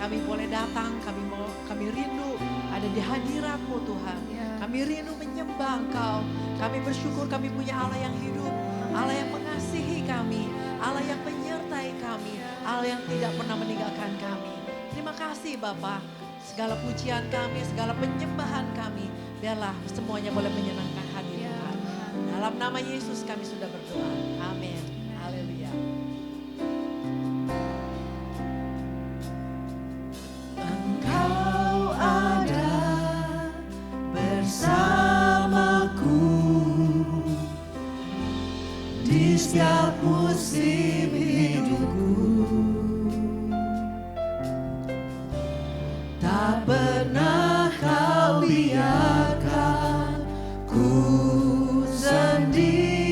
kami boleh datang, kami rindu ada di hadirat-Mu Tuhan. Kami rindu menyembah Engkau. Kami bersyukur kami punya Allah yang hidup, Allah yang mengasihi kami, Allah yang menyertai kami, Allah yang tidak pernah meninggalkan kami. Terima kasih Bapa. Segala pujian kami, segala penyembahan kami, biarlah semuanya boleh menyenangkan hati Tuhan. Dalam nama Yesus kami sudah berdoa. Amin. Haleluya. Engkau ada bersamaku di setiap musim hidupku. Tak pernah kau biarkan ku sendiri.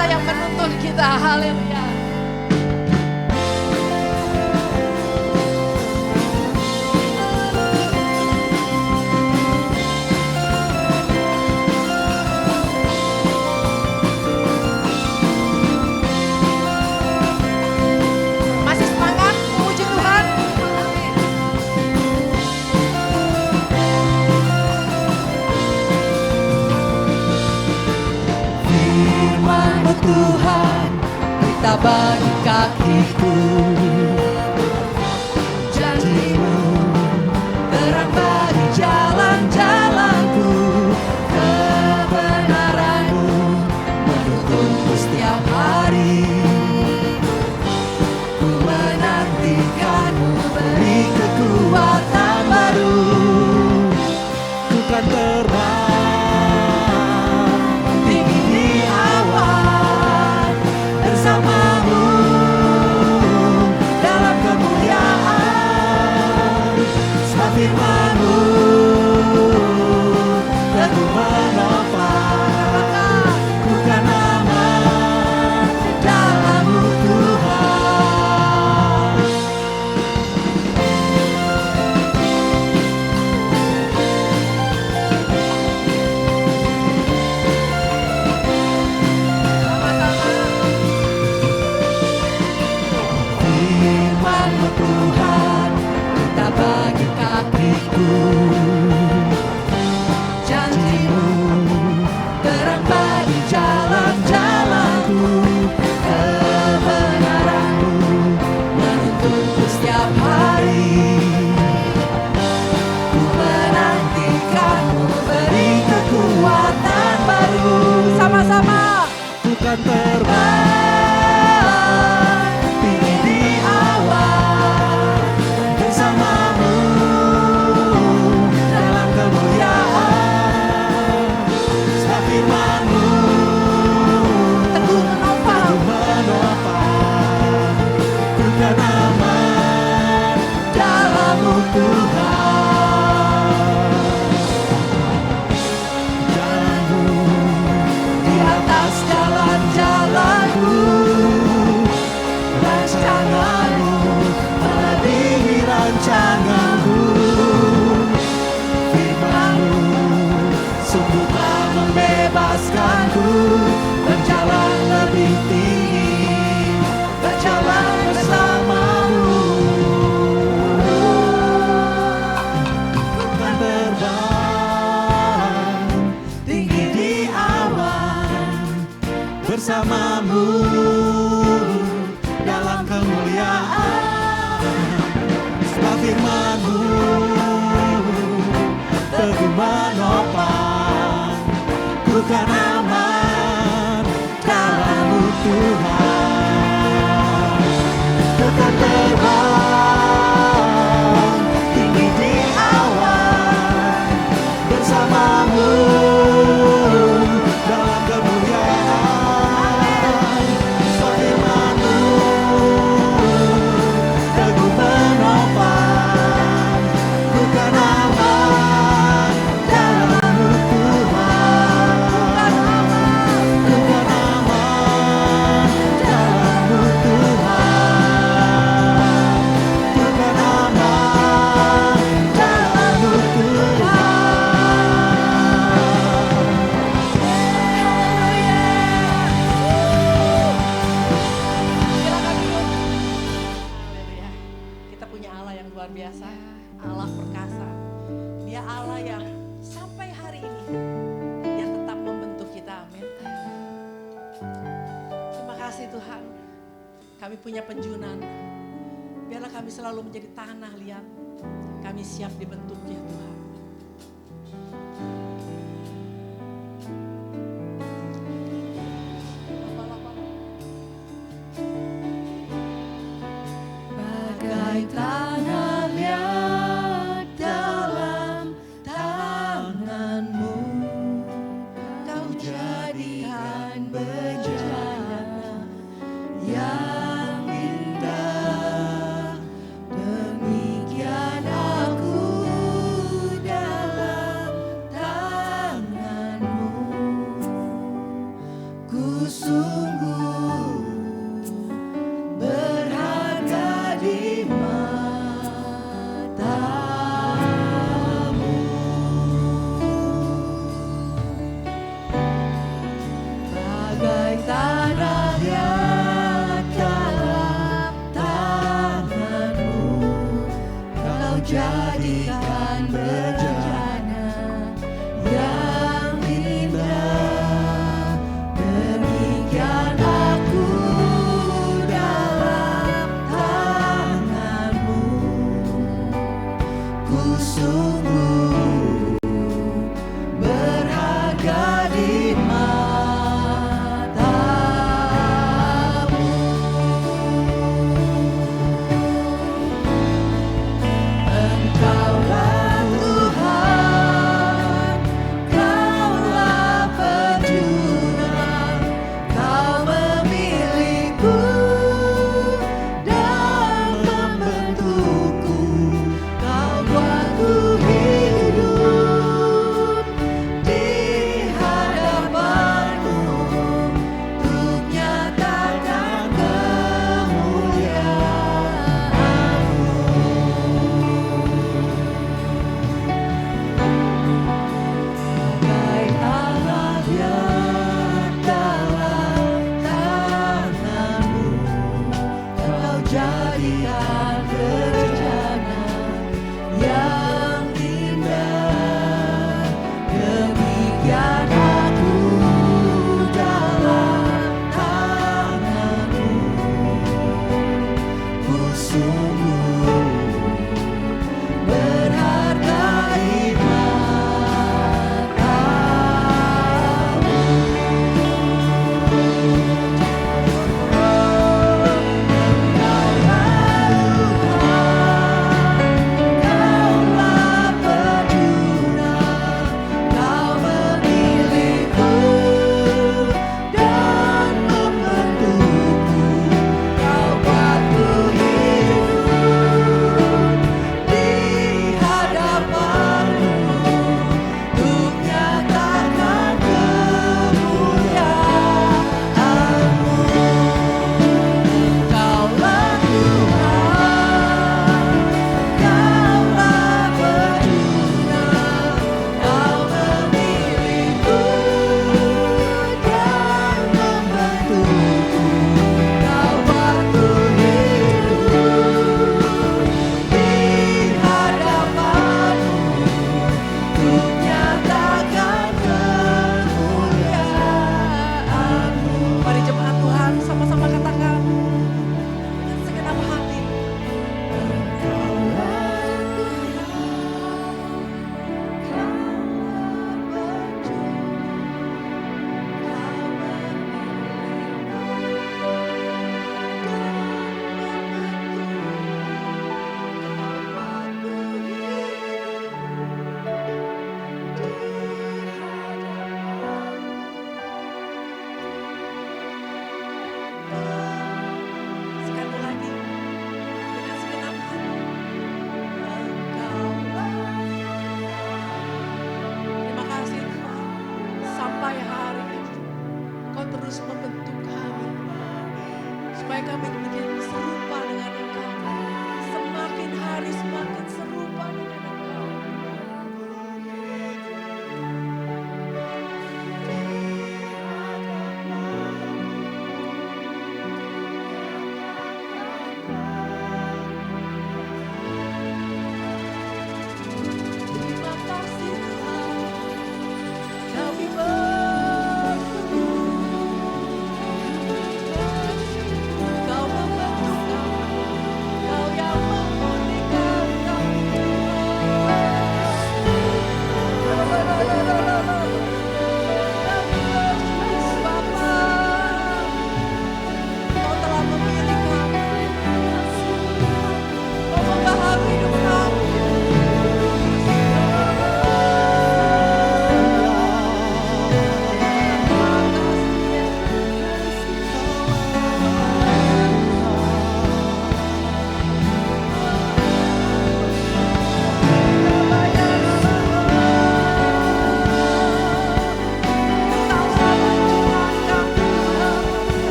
kuasa yang menuntun kita. Haleluya. Masih semangat memuji Tuhan? Amin. Firman-Mu Tuhan, berita bagi kakiku. Janji-Mu, terang bagi jalan-jalanku. Kebenaran-Mu menuntunku setiap hari. Ku menantikan-Mu, beri kekuatan baru. Ku kan terbang tinggi di awan bersama-Mu dalam kemuliaan. Sebab firman-Mu teguh menopang. Ku kan aman dalam-Mu Tuhan. Firman-Mu Tuhan, berita bagi kakiku. Janji-Mu, terang bagi jalan-jalanku. Kebenaran-Mu menuntunku setiap hari. Ku menantikan-Mu, beri kekuatan baru. Sama-sama. Ku kan terbang tinggi di awan bersama-Mu dalam kemuliaan. Sebab firman-Mu teguh menopang. Ku kan aman dalam-Mu Tuhan. Jalan-Mu di atas jalan-jalanku. Rancangan-Mu melebihi rancanganku. Firman-Mu sungguh telah membebaskanku. Berjalan lebih tinggi, berjalan bersama-Mu. Ku kan terbang tinggi di awan bersama-Mu dalam kemuliaan. Sebab firman-Mu teguh menopang. Ku kan aman dalam-Mu Tuhan. Ku kan terbang tinggi di awan bersama-Mu dalam kemuliaan. Sebab firman-Mu teguh menopang. Ku kan aman dalam-Mu Tuhan. Ku kan aman dalam-Mu Tuhan. Ku kan aman dalam-Mu Silakan duduk. Haleluya. Kita punya Allah yang luar biasa, Allah perkasa. Dia Allah yang sampai hari ini dia tetap membentuk kita. Amin. Terima kasih Tuhan. Kami punya penjunan. Biarlah kami selalu menjadi tanah liat. Kami siap dibentuk ya Tuhan. bagai tanah liat dalam tangan-Mu. Kau jadikan bejana yang indah. Demikian aku Kau buatku hidup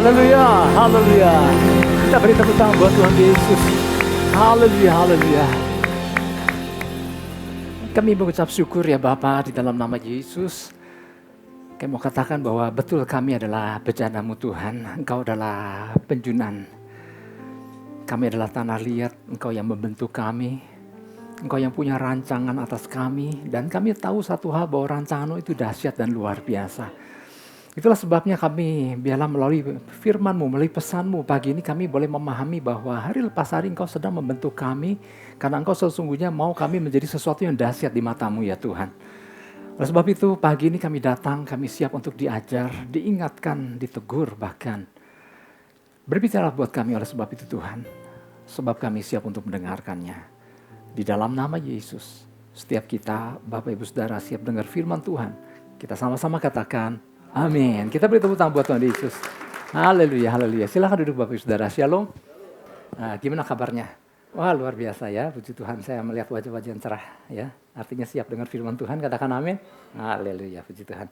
Haleluya, haleluya. Kita beri tepuk tangan buat Tuhan Yesus. Haleluya, haleluya. Kami mengucap syukur ya Bapa di dalam nama Yesus. Kami mau katakan bahwa betul kami adalah bejana-Mu Tuhan. Engkau adalah penjunan. Kami adalah tanah liat, Engkau yang membentuk kami. Engkau yang punya rancangan atas kami. Dan kami tahu satu hal bahwa rancangan-Mu itu dahsyat dan luar biasa. Itulah sebabnya kami biarlah melalui firman-Mu, melalui pesan-Mu pagi ini kami boleh memahami bahwa hari lepas hari Engkau sedang membentuk kami. Karena Engkau sesungguhnya mau kami menjadi sesuatu yang dahsyat di mata-Mu ya Tuhan. Oleh sebab itu pagi ini kami datang, kami siap untuk diajar, diingatkan, ditegur bahkan. Berbicara buat kami oleh sebab itu Tuhan. Sebab kami siap untuk mendengarkannya. Di dalam nama Yesus, setiap kita Bapak Ibu Saudara siap dengar firman Tuhan. Kita sama-sama katakan, amin. Kita beri tepuk tangan buat Tuhan Yesus. Haleluya, haleluya. Silakan duduk Bapak Ibu Saudara. Shalom. Nah, gimana kabarnya? Wah luar biasa ya, puji Tuhan saya melihat wajah-wajah yang cerah ya. Artinya siap dengar firman Tuhan, katakan amin. Haleluya, puji Tuhan.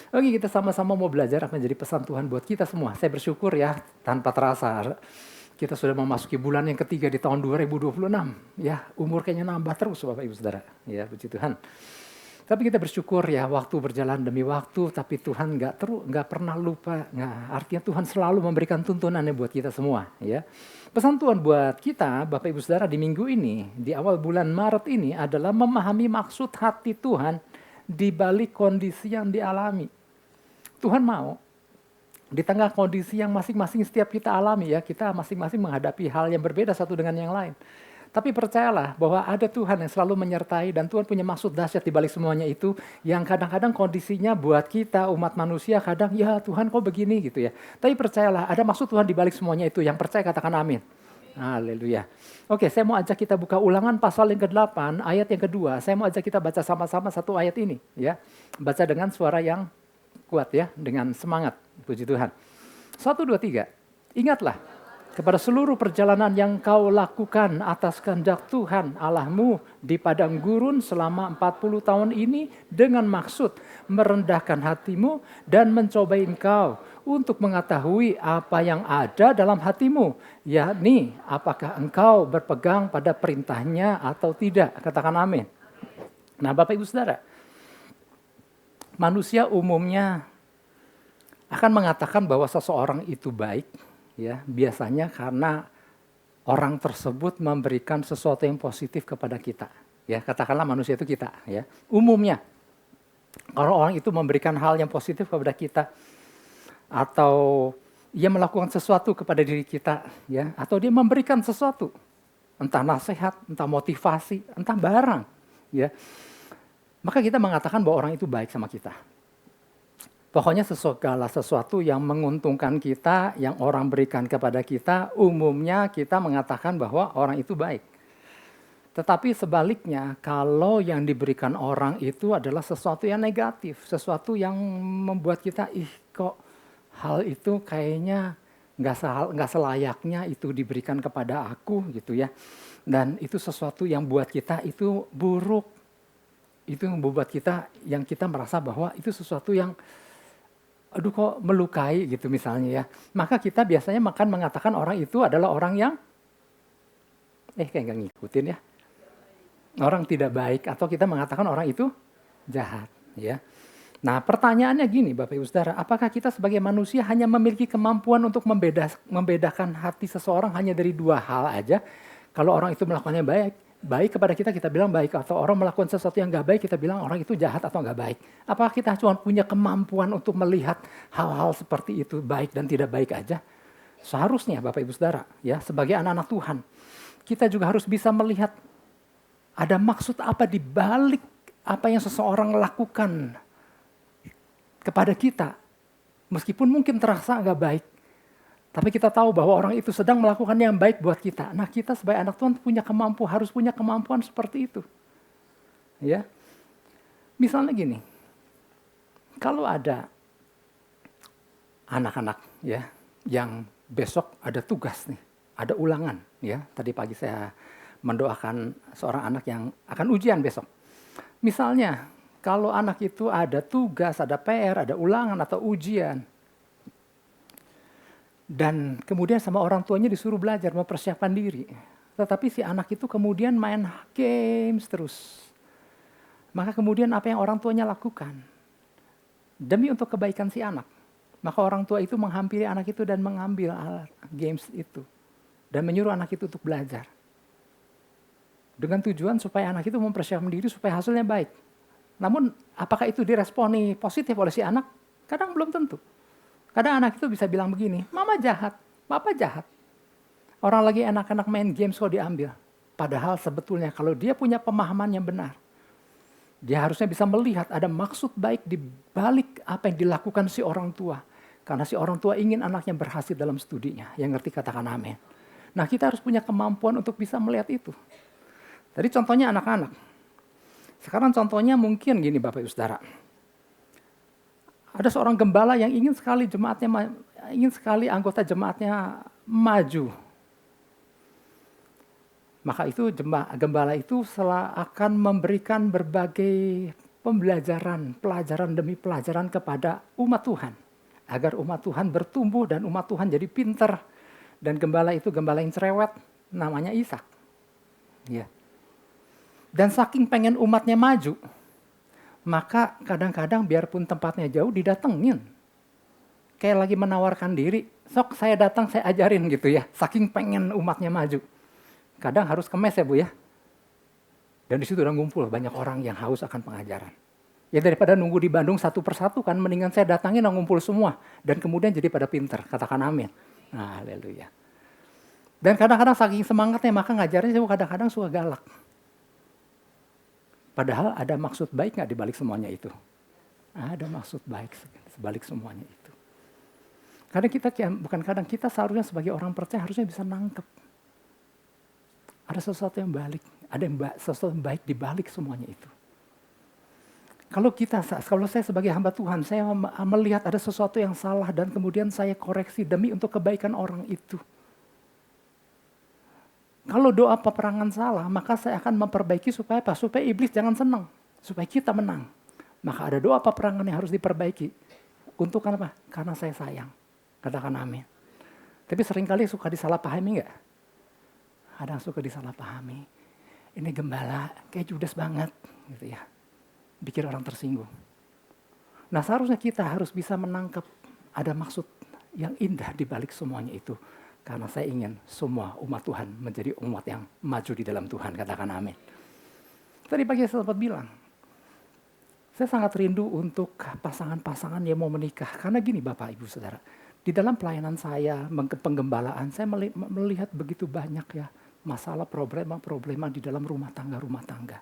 Oke, kita sama-sama mau belajar apa yang jadi pesan Tuhan buat kita semua. Saya bersyukur ya, tanpa terasa kita sudah memasuki bulan yang ketiga di tahun 2026. Ya, umur kayaknya nambah terus Bapak Ibu Saudara. Ya, puji Tuhan. Tapi kita bersyukur ya, waktu berjalan demi waktu, tapi Tuhan nggak pernah lupa. Nah, artinya Tuhan selalu memberikan tuntunannya buat kita semua. Ya, pesan Tuhan buat kita, Bapak Ibu Saudara, di minggu ini, di awal bulan Maret ini adalah memahami maksud hati Tuhan di balik kondisi yang dialami. Tuhan mau di tengah kondisi yang masing-masing setiap kita alami ya, kita masing-masing menghadapi hal yang berbeda satu dengan yang lain. Tapi percayalah bahwa ada Tuhan yang selalu menyertai dan Tuhan punya maksud dahsyat di balik semuanya itu yang kadang-kadang kondisinya buat kita umat manusia kadang ya Tuhan kok begini gitu ya. Tapi percayalah ada maksud Tuhan di balik semuanya itu. Yang percaya katakan amin. Haleluya. Oke, saya mau ajak kita buka Ulangan pasal yang ke-8 ayat yang kedua. Saya mau ajak kita baca sama-sama satu ayat ini ya. Baca dengan suara yang kuat ya, dengan semangat. Puji Tuhan. 1, 2, 3. Ingatlah kepada seluruh perjalanan yang kau lakukan atas kehendak Tuhan Allahmu di padang gurun selama 40 tahun ini dengan maksud merendahkan hatimu dan mencobai engkau untuk mengetahui apa yang ada dalam hatimu, yakni apakah engkau berpegang pada perintahnya atau tidak. Katakan amin. Nah Bapak Ibu Saudara, manusia umumnya akan mengatakan bahwa seseorang itu baik, ya, biasanya karena orang tersebut memberikan sesuatu yang positif kepada kita. Ya, katakanlah manusia itu kita. Ya, umumnya kalau orang itu memberikan hal yang positif kepada kita, atau ia melakukan sesuatu kepada diri kita, ya, atau dia memberikan sesuatu, entah nasihat, entah motivasi, entah barang, ya, maka kita mengatakan bahwa orang itu baik sama kita. Pokoknya segala sesuatu yang menguntungkan kita, yang orang berikan kepada kita, umumnya kita mengatakan bahwa orang itu baik. Tetapi sebaliknya, kalau yang diberikan orang itu adalah sesuatu yang negatif, sesuatu yang membuat kita, kok hal itu kayaknya nggak selayaknya itu diberikan kepada aku gitu ya. Dan itu sesuatu yang buat kita itu buruk. Itu yang membuat kita, yang kita merasa bahwa itu sesuatu yang aduh kok melukai gitu misalnya ya. Maka kita biasanya mengatakan orang itu adalah orang yang kayak nggak ngikutin ya. Orang tidak baik atau kita mengatakan orang itu jahat ya. Nah pertanyaannya gini Bapak Ibu Saudara, apakah kita sebagai manusia hanya memiliki kemampuan untuk membedakan hati seseorang hanya dari dua hal aja? Kalau orang itu melakukannya baik kepada kita, kita bilang baik. Atau orang melakukan sesuatu yang gak baik, kita bilang orang itu jahat atau gak baik. Apakah kita cuma punya kemampuan untuk melihat hal-hal seperti itu baik dan tidak baik aja? Seharusnya Bapak Ibu Saudara, ya, sebagai anak-anak Tuhan, kita juga harus bisa melihat ada maksud apa di balik apa yang seseorang lakukan kepada kita. Meskipun mungkin terasa gak baik. Tapi kita tahu bahwa orang itu sedang melakukan yang baik buat kita. Nah kita sebagai anak Tuhan harus punya kemampuan seperti itu. Ya, misalnya gini, kalau ada anak-anak ya yang besok ada tugas nih, ada ulangan ya. Tadi pagi saya mendoakan seorang anak yang akan ujian besok. Misalnya kalau anak itu ada tugas, ada PR, ada ulangan atau ujian, Dan kemudian sama orang tuanya disuruh belajar, mempersiapkan diri. Tetapi si anak itu kemudian main games terus. Maka kemudian apa yang orang tuanya lakukan? Demi untuk kebaikan si anak. Maka orang tua itu menghampiri anak itu dan mengambil alat games itu. Dan menyuruh anak itu untuk belajar. Dengan tujuan supaya anak itu mempersiapkan diri supaya hasilnya baik. Namun apakah itu diresponi positif oleh si anak? Kadang belum tentu. Kadang anak itu bisa bilang begini, mama jahat, papa jahat. Orang lagi enak-enak main games kok diambil. Padahal sebetulnya kalau dia punya pemahaman yang benar, dia harusnya bisa melihat ada maksud baik di balik apa yang dilakukan si orang tua. Karena si orang tua ingin anaknya berhasil dalam studinya. Yang ngerti katakan amin. Nah kita harus punya kemampuan untuk bisa melihat itu. Tadi contohnya anak-anak. Sekarang contohnya mungkin gini Bapak Ibu Saudara. Ada seorang gembala yang ingin sekali anggota jemaatnya maju. Maka itu gembala itu akan memberikan berbagai pelajaran demi pelajaran kepada umat Tuhan. Agar umat Tuhan bertumbuh dan umat Tuhan jadi pintar. Dan gembala itu gembala yang cerewet, namanya Ishak. Ya. Dan saking pengen umatnya maju, maka kadang-kadang biarpun tempatnya jauh didatengin. Kayak lagi menawarkan diri, sok saya datang saya ajarin gitu ya. Saking pengen umatnya maju. Kadang harus ke mes ya Bu ya. Dan di situ udah ngumpul banyak orang yang haus akan pengajaran. Ya daripada nunggu di Bandung satu persatu kan, mendingan saya datangin dan ngumpul semua. Dan kemudian jadi pada pinter, katakan amin. Nah, haleluya. Dan kadang-kadang saking semangatnya maka ngajarnya kadang-kadang suka galak. Padahal ada maksud baik nggak dibalik semuanya itu? Ada maksud baik sebalik semuanya itu. Kita seharusnya sebagai orang percaya harusnya bisa nangkep. Ada sesuatu yang balik, sesuatu yang baik dibalik semuanya itu. Kalau saya sebagai hamba Tuhan, saya melihat ada sesuatu yang salah dan kemudian saya koreksi demi untuk kebaikan orang itu. Kalau doa peperangan salah, maka saya akan memperbaiki supaya apa? Supaya iblis jangan senang, supaya kita menang. Maka ada doa peperangan yang harus diperbaiki. Untuk apa? Karena saya sayang. Katakan amin. Tapi seringkali suka disalahpahami enggak? Kadang suka disalahpahami. Ini gembala kayak judes banget gitu ya. Bikin orang tersinggung. Nah seharusnya kita harus bisa menangkap ada maksud yang indah di balik semuanya itu. Karena saya ingin semua umat Tuhan menjadi umat yang maju di dalam Tuhan. Katakan amin. Tadi pagi saya sempat bilang, saya sangat rindu untuk pasangan-pasangan yang mau menikah. Karena gini Bapak Ibu Saudara, di dalam pelayanan saya, penggembalaan, saya melihat begitu banyak ya masalah problema di dalam rumah tangga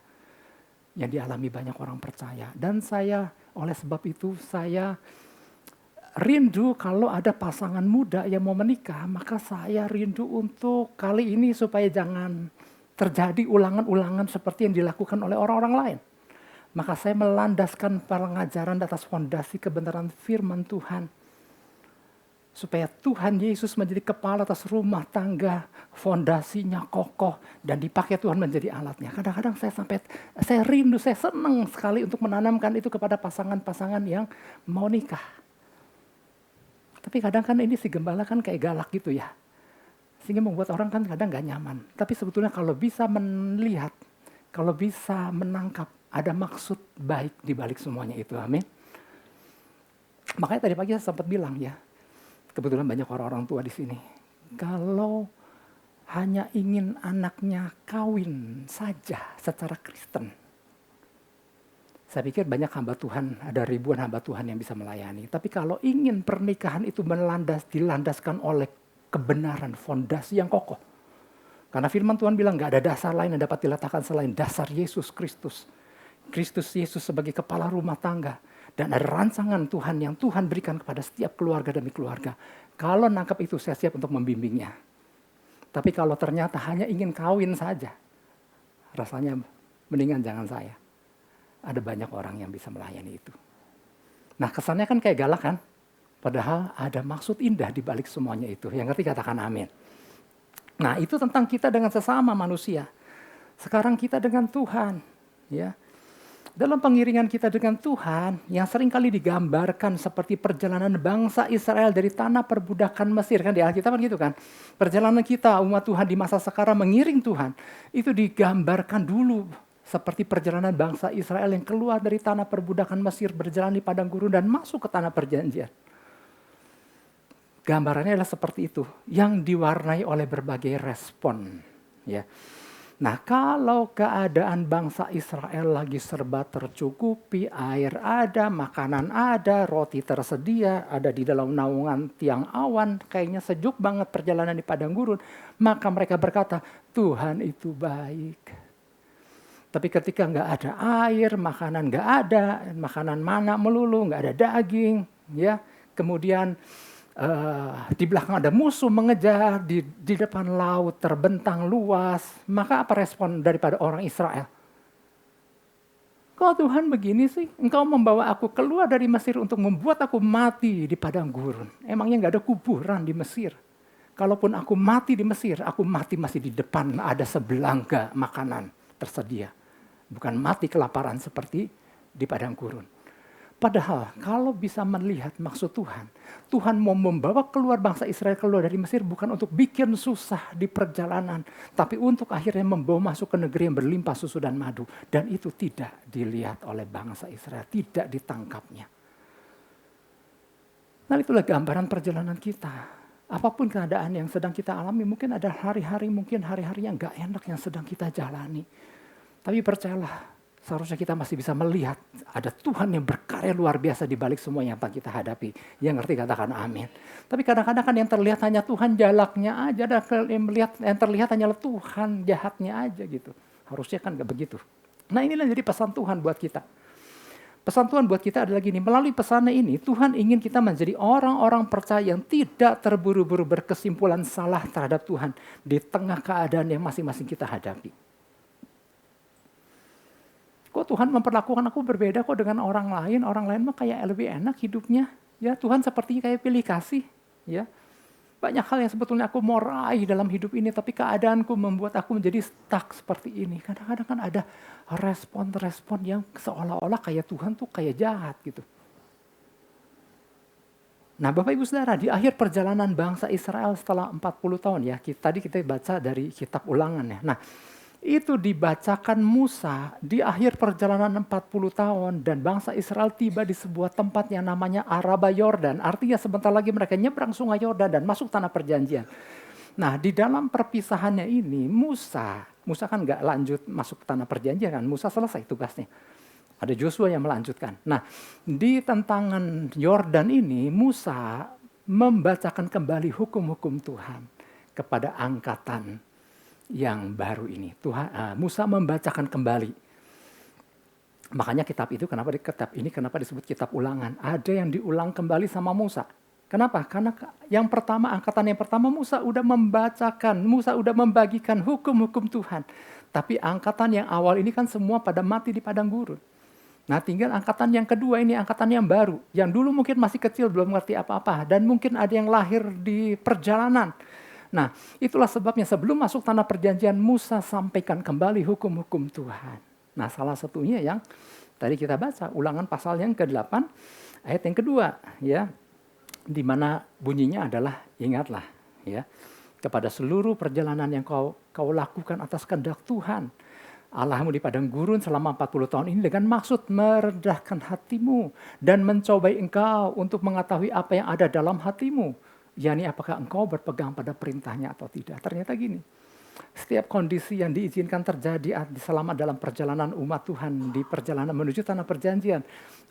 yang dialami banyak orang percaya. Dan saya oleh sebab itu saya rindu kalau ada pasangan muda yang mau menikah, maka saya rindu untuk kali ini supaya jangan terjadi ulangan-ulangan seperti yang dilakukan oleh orang-orang lain. Maka saya melandaskan pengajaran atas fondasi kebenaran firman Tuhan. Supaya Tuhan Yesus menjadi kepala atas rumah tangga, fondasinya kokoh, dan dipakai Tuhan menjadi alatnya. Kadang-kadang saya rindu, saya senang sekali untuk menanamkan itu kepada pasangan-pasangan yang mau nikah. Tapi kadang kan ini si gembala kan kayak galak gitu ya. Sehingga membuat orang kan kadang gak nyaman. Tapi sebetulnya kalau bisa melihat, kalau bisa menangkap, ada maksud baik di balik semuanya itu. Amin. Makanya tadi pagi saya sempat bilang ya, kebetulan banyak orang-orang tua di sini. Kalau hanya ingin anaknya kawin saja secara Kristen, saya pikir banyak hamba Tuhan, ada ribuan hamba Tuhan yang bisa melayani. Tapi kalau ingin pernikahan itu dilandaskan oleh kebenaran, fondasi yang kokoh. Karena firman Tuhan bilang gak ada dasar lain yang dapat diletakkan selain dasar Yesus Kristus. Kristus Yesus sebagai kepala rumah tangga. Dan ada rancangan Tuhan yang Tuhan berikan kepada setiap keluarga demi keluarga. Kalau nangkap itu saya siap untuk membimbingnya. Tapi kalau ternyata hanya ingin kawin saja, rasanya mendingan jangan saya. Ada banyak orang yang bisa melayani itu. Nah kesannya kan kayak galak kan? Padahal ada maksud indah di balik semuanya itu. Yang ngerti katakan amin. Nah itu tentang kita dengan sesama manusia. Sekarang kita dengan Tuhan. Ya. dalam pengiringan kita dengan Tuhan, yang seringkali digambarkan seperti perjalanan bangsa Israel dari tanah perbudakan Mesir, kan di Alkitab kan gitu kan. Perjalanan kita umat Tuhan di masa sekarang mengiring Tuhan, itu digambarkan dulu seperti perjalanan bangsa Israel yang keluar dari tanah perbudakan Mesir, berjalan di padang gurun dan masuk ke tanah perjanjian. Gambarannya adalah seperti itu, yang diwarnai oleh berbagai respon, ya. Nah, kalau keadaan bangsa Israel lagi serba tercukupi, air ada, makanan ada, roti tersedia, ada di dalam naungan tiang awan, kayaknya sejuk banget perjalanan di padang gurun, maka mereka berkata, Tuhan itu baik. Tapi ketika nggak ada air, makanan nggak ada, makanan mana melulu, nggak ada daging, ya, kemudian di belakang ada musuh mengejar, di depan laut terbentang luas. Maka apa respon daripada orang Israel? Kok Tuhan begini sih? Engkau membawa aku keluar dari Mesir untuk membuat aku mati di padang gurun. Emangnya nggak ada kuburan di Mesir? Kalaupun aku mati di Mesir, aku mati masih di depan ada sebelangga makanan tersedia. Bukan mati kelaparan seperti di padang gurun. Padahal kalau bisa melihat maksud Tuhan, Tuhan mau membawa keluar bangsa Israel keluar dari Mesir bukan untuk bikin susah di perjalanan, tapi untuk akhirnya membawa masuk ke negeri yang berlimpah susu dan madu. Dan itu tidak dilihat oleh bangsa Israel, tidak ditangkapnya. Nah, itulah gambaran perjalanan kita. Apapun keadaan yang sedang kita alami, mungkin ada hari-hari yang gak enak yang sedang kita jalani. Tapi percayalah, seharusnya kita masih bisa melihat ada Tuhan yang berkarya luar biasa di balik semua yang kita hadapi. Yang ngerti katakan amin. Tapi kadang-kadang kan yang terlihat hanya Tuhan jalaknya aja, yang terlihat hanyalah Tuhan jahatnya aja gitu. Harusnya kan gak begitu. Nah, inilah jadi pesan Tuhan buat kita. Pesan Tuhan buat kita adalah gini, melalui pesannya ini Tuhan ingin kita menjadi orang-orang percaya yang tidak terburu-buru berkesimpulan salah terhadap Tuhan di tengah keadaan yang masing-masing kita hadapi. Kok Tuhan memperlakukan aku berbeda kok dengan orang lain mah kayak lebih enak hidupnya. Ya, Tuhan sepertinya kayak pilih kasih, ya. Banyak hal yang sebetulnya aku mau raih dalam hidup ini, tapi keadaanku membuat aku menjadi stuck seperti ini. Kadang-kadang kan ada respon-respon yang seolah-olah kayak Tuhan tuh kayak jahat gitu. Nah, Bapak Ibu Saudara, di akhir perjalanan bangsa Israel setelah 40 tahun ya, tadi kita baca dari kitab Ulangan ya. Nah, itu dibacakan Musa di akhir perjalanan 40 tahun dan bangsa Israel tiba di sebuah tempat yang namanya Araba Yordan. Artinya sebentar lagi mereka nyebrang sungai Yordan dan masuk tanah perjanjian. Nah, di dalam perpisahannya ini Musa kan nggak lanjut masuk tanah perjanjian kan, Musa selesai tugasnya. Ada Joshua yang melanjutkan. Nah, di tentangan Yordan ini Musa membacakan kembali hukum-hukum Tuhan kepada angkatan yang baru ini. Musa membacakan kembali. Makanya kitab ini kenapa disebut kitab Ulangan? Ada yang diulang kembali sama Musa. Kenapa? Karena angkatan yang pertama Musa udah membacakan, Musa udah membagikan hukum-hukum Tuhan. Tapi angkatan yang awal ini kan semua pada mati di padang gurun. Nah, tinggal angkatan yang kedua ini angkatan yang baru. Yang dulu mungkin masih kecil, belum ngerti apa-apa. Dan mungkin ada yang lahir di perjalanan. Nah, itulah sebabnya sebelum masuk tanah perjanjian Musa sampaikan kembali hukum-hukum Tuhan. Nah, salah satunya yang tadi kita baca, Ulangan pasal yang ke-8 ayat yang kedua, ya. Di mana bunyinya adalah ingatlah, ya, kepada seluruh perjalanan yang kau lakukan atas kehendak Tuhan Allahmu di padang gurun selama 40 tahun ini dengan maksud merendahkan hatimu dan mencobai engkau untuk mengetahui apa yang ada dalam hatimu. yakni apakah engkau berpegang pada perintahnya atau tidak. Ternyata gini, setiap kondisi yang diizinkan terjadi selama dalam perjalanan umat Tuhan, di perjalanan menuju tanah perjanjian,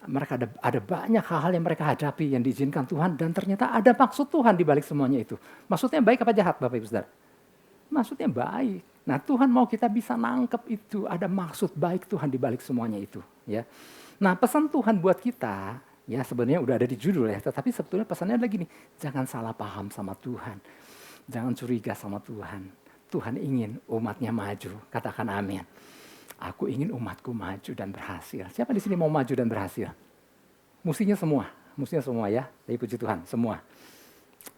mereka ada banyak hal-hal yang mereka hadapi yang diizinkan Tuhan, dan ternyata ada maksud Tuhan di balik semuanya itu. Maksudnya baik apa jahat, Bapak Ibu Saudara? Maksudnya baik. Nah, Tuhan mau kita bisa nangkep itu, ada maksud baik Tuhan di balik semuanya itu, ya. Nah, pesan Tuhan buat kita, ya sebenarnya udah ada di judul ya, tetapi sebetulnya pesannya adalah gini, jangan salah paham sama Tuhan. Jangan curiga sama Tuhan. Tuhan ingin umatnya maju, katakan amin. Aku ingin umatku maju dan berhasil. Siapa di sini mau maju dan berhasil? Mestinya semua ya, dari puji Tuhan, semua.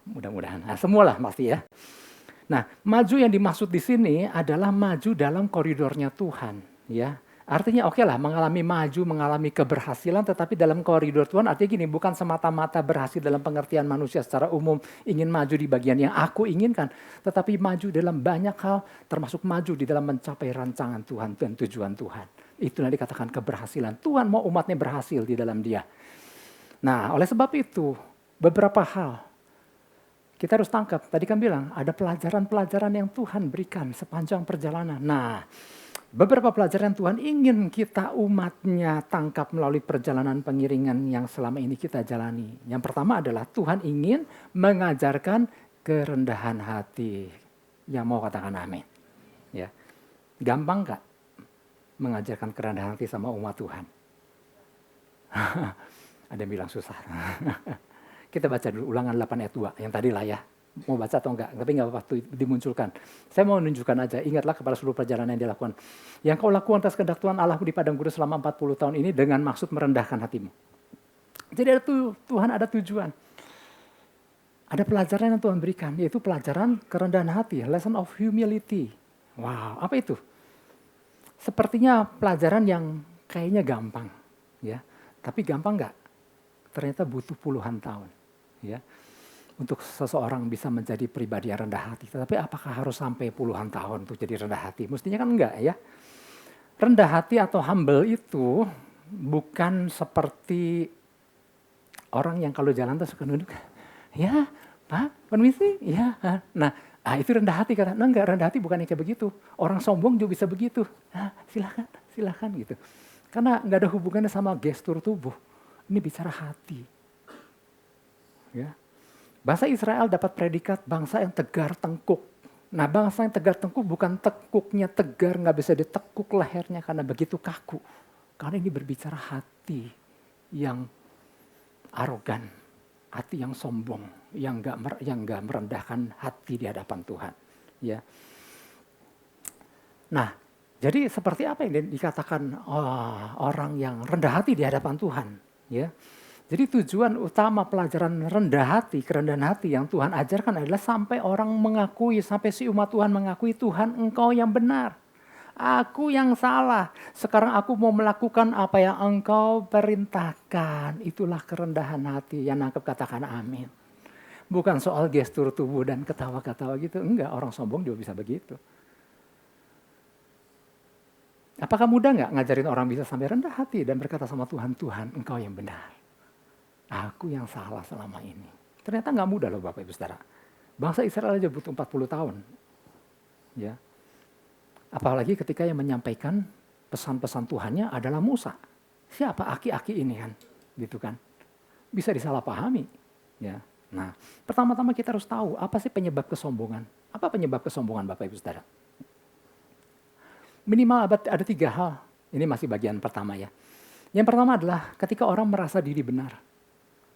Mudah-mudahan, nah, semualah pasti ya. Nah, maju yang dimaksud di sini adalah maju dalam koridornya Tuhan, ya. Artinya oke lah mengalami maju, mengalami keberhasilan, tetapi dalam koridor Tuhan artinya gini, bukan semata-mata berhasil dalam pengertian manusia secara umum, ingin maju di bagian yang aku inginkan, tetapi maju dalam banyak hal, termasuk maju di dalam mencapai rancangan Tuhan dan tujuan Tuhan. Itulah dikatakan keberhasilan. Tuhan mau umatnya berhasil di dalam dia. Nah, oleh sebab itu, beberapa hal kita harus tangkap. Tadi kan bilang, ada pelajaran-pelajaran yang Tuhan berikan sepanjang perjalanan. Nah, beberapa pelajaran Tuhan ingin kita umatnya tangkap melalui perjalanan pengiringan yang selama ini kita jalani. Yang pertama adalah Tuhan ingin mengajarkan kerendahan hati. Yang mau katakan amin. Ya. Gampang gak mengajarkan kerendahan hati sama umat Tuhan? Ada yang bilang susah. Kita baca dulu Ulangan 8 ayat 2 yang tadi lah ya. Mau baca atau enggak, tapi enggak waktu dimunculkan. Saya mau menunjukkan aja, ingatlah kepada seluruh perjalanan yang dilakukan. Yang kau lakukan atas kehendak Tuhan Allahmu di padang gurun selama 40 tahun ini dengan maksud merendahkan hatimu. Jadi Tuhan ada tujuan. Ada pelajaran yang Tuhan berikan, yaitu pelajaran kerendahan hati, lesson of humility. Wow, apa itu? Sepertinya pelajaran yang kayaknya gampang, ya. Tapi gampang enggak? Ternyata butuh puluhan tahun, ya. Untuk seseorang bisa menjadi pribadi yang rendah hati. Tetapi apakah harus sampai puluhan tahun untuk jadi rendah hati? Mestinya kan enggak ya. Rendah hati atau humble itu bukan seperti orang yang kalau jalan tuh suka nunduk. Ya, Pak, permisi. Ya. Nah, itu rendah hati kata. Nah, enggak, rendah hati bukan kayak begitu. Orang sombong juga bisa begitu. Silakan gitu. Karena enggak ada hubungannya sama gestur tubuh. Ini bicara hati. Ya. Bangsa Israel dapat predikat bangsa yang tegar tengkuk. Nah, bangsa yang tegar tengkuk bukan tekuknya tegar, nggak bisa ditekuk lehernya karena begitu kaku. Karena ini berbicara hati yang arogan, hati yang sombong, yang nggak merendahkan hati di hadapan Tuhan. Ya. Nah, jadi seperti apa yang dikatakan orang yang rendah hati di hadapan Tuhan? Ya. Jadi tujuan utama pelajaran rendah hati, kerendahan hati yang Tuhan ajarkan adalah sampai orang mengakui, sampai si umat Tuhan mengakui Tuhan engkau yang benar. Aku yang salah. Sekarang aku mau melakukan apa yang engkau perintahkan. Itulah kerendahan hati yang nangkep katakan amin. Bukan soal gestur tubuh dan ketawa-ketawa gitu. Enggak, orang sombong juga bisa begitu. Apakah mudah nggak ngajarin orang bisa sampai rendah hati dan berkata sama Tuhan, Tuhan engkau yang benar. Aku yang salah selama ini. Ternyata nggak mudah loh Bapak Ibu Saudara. Bangsa Israel aja butuh 40 tahun. Ya. Apalagi ketika yang menyampaikan pesan-pesan Tuhannya adalah Musa. Siapa aki-aki ini kan? Gitu kan. Bisa disalahpahami. Ya. Nah, pertama-tama kita harus tahu apa sih penyebab kesombongan. Apa penyebab kesombongan Bapak Ibu Saudara? Minimal ada 3 hal. Ini masih bagian pertama ya. Yang pertama adalah ketika orang merasa diri benar.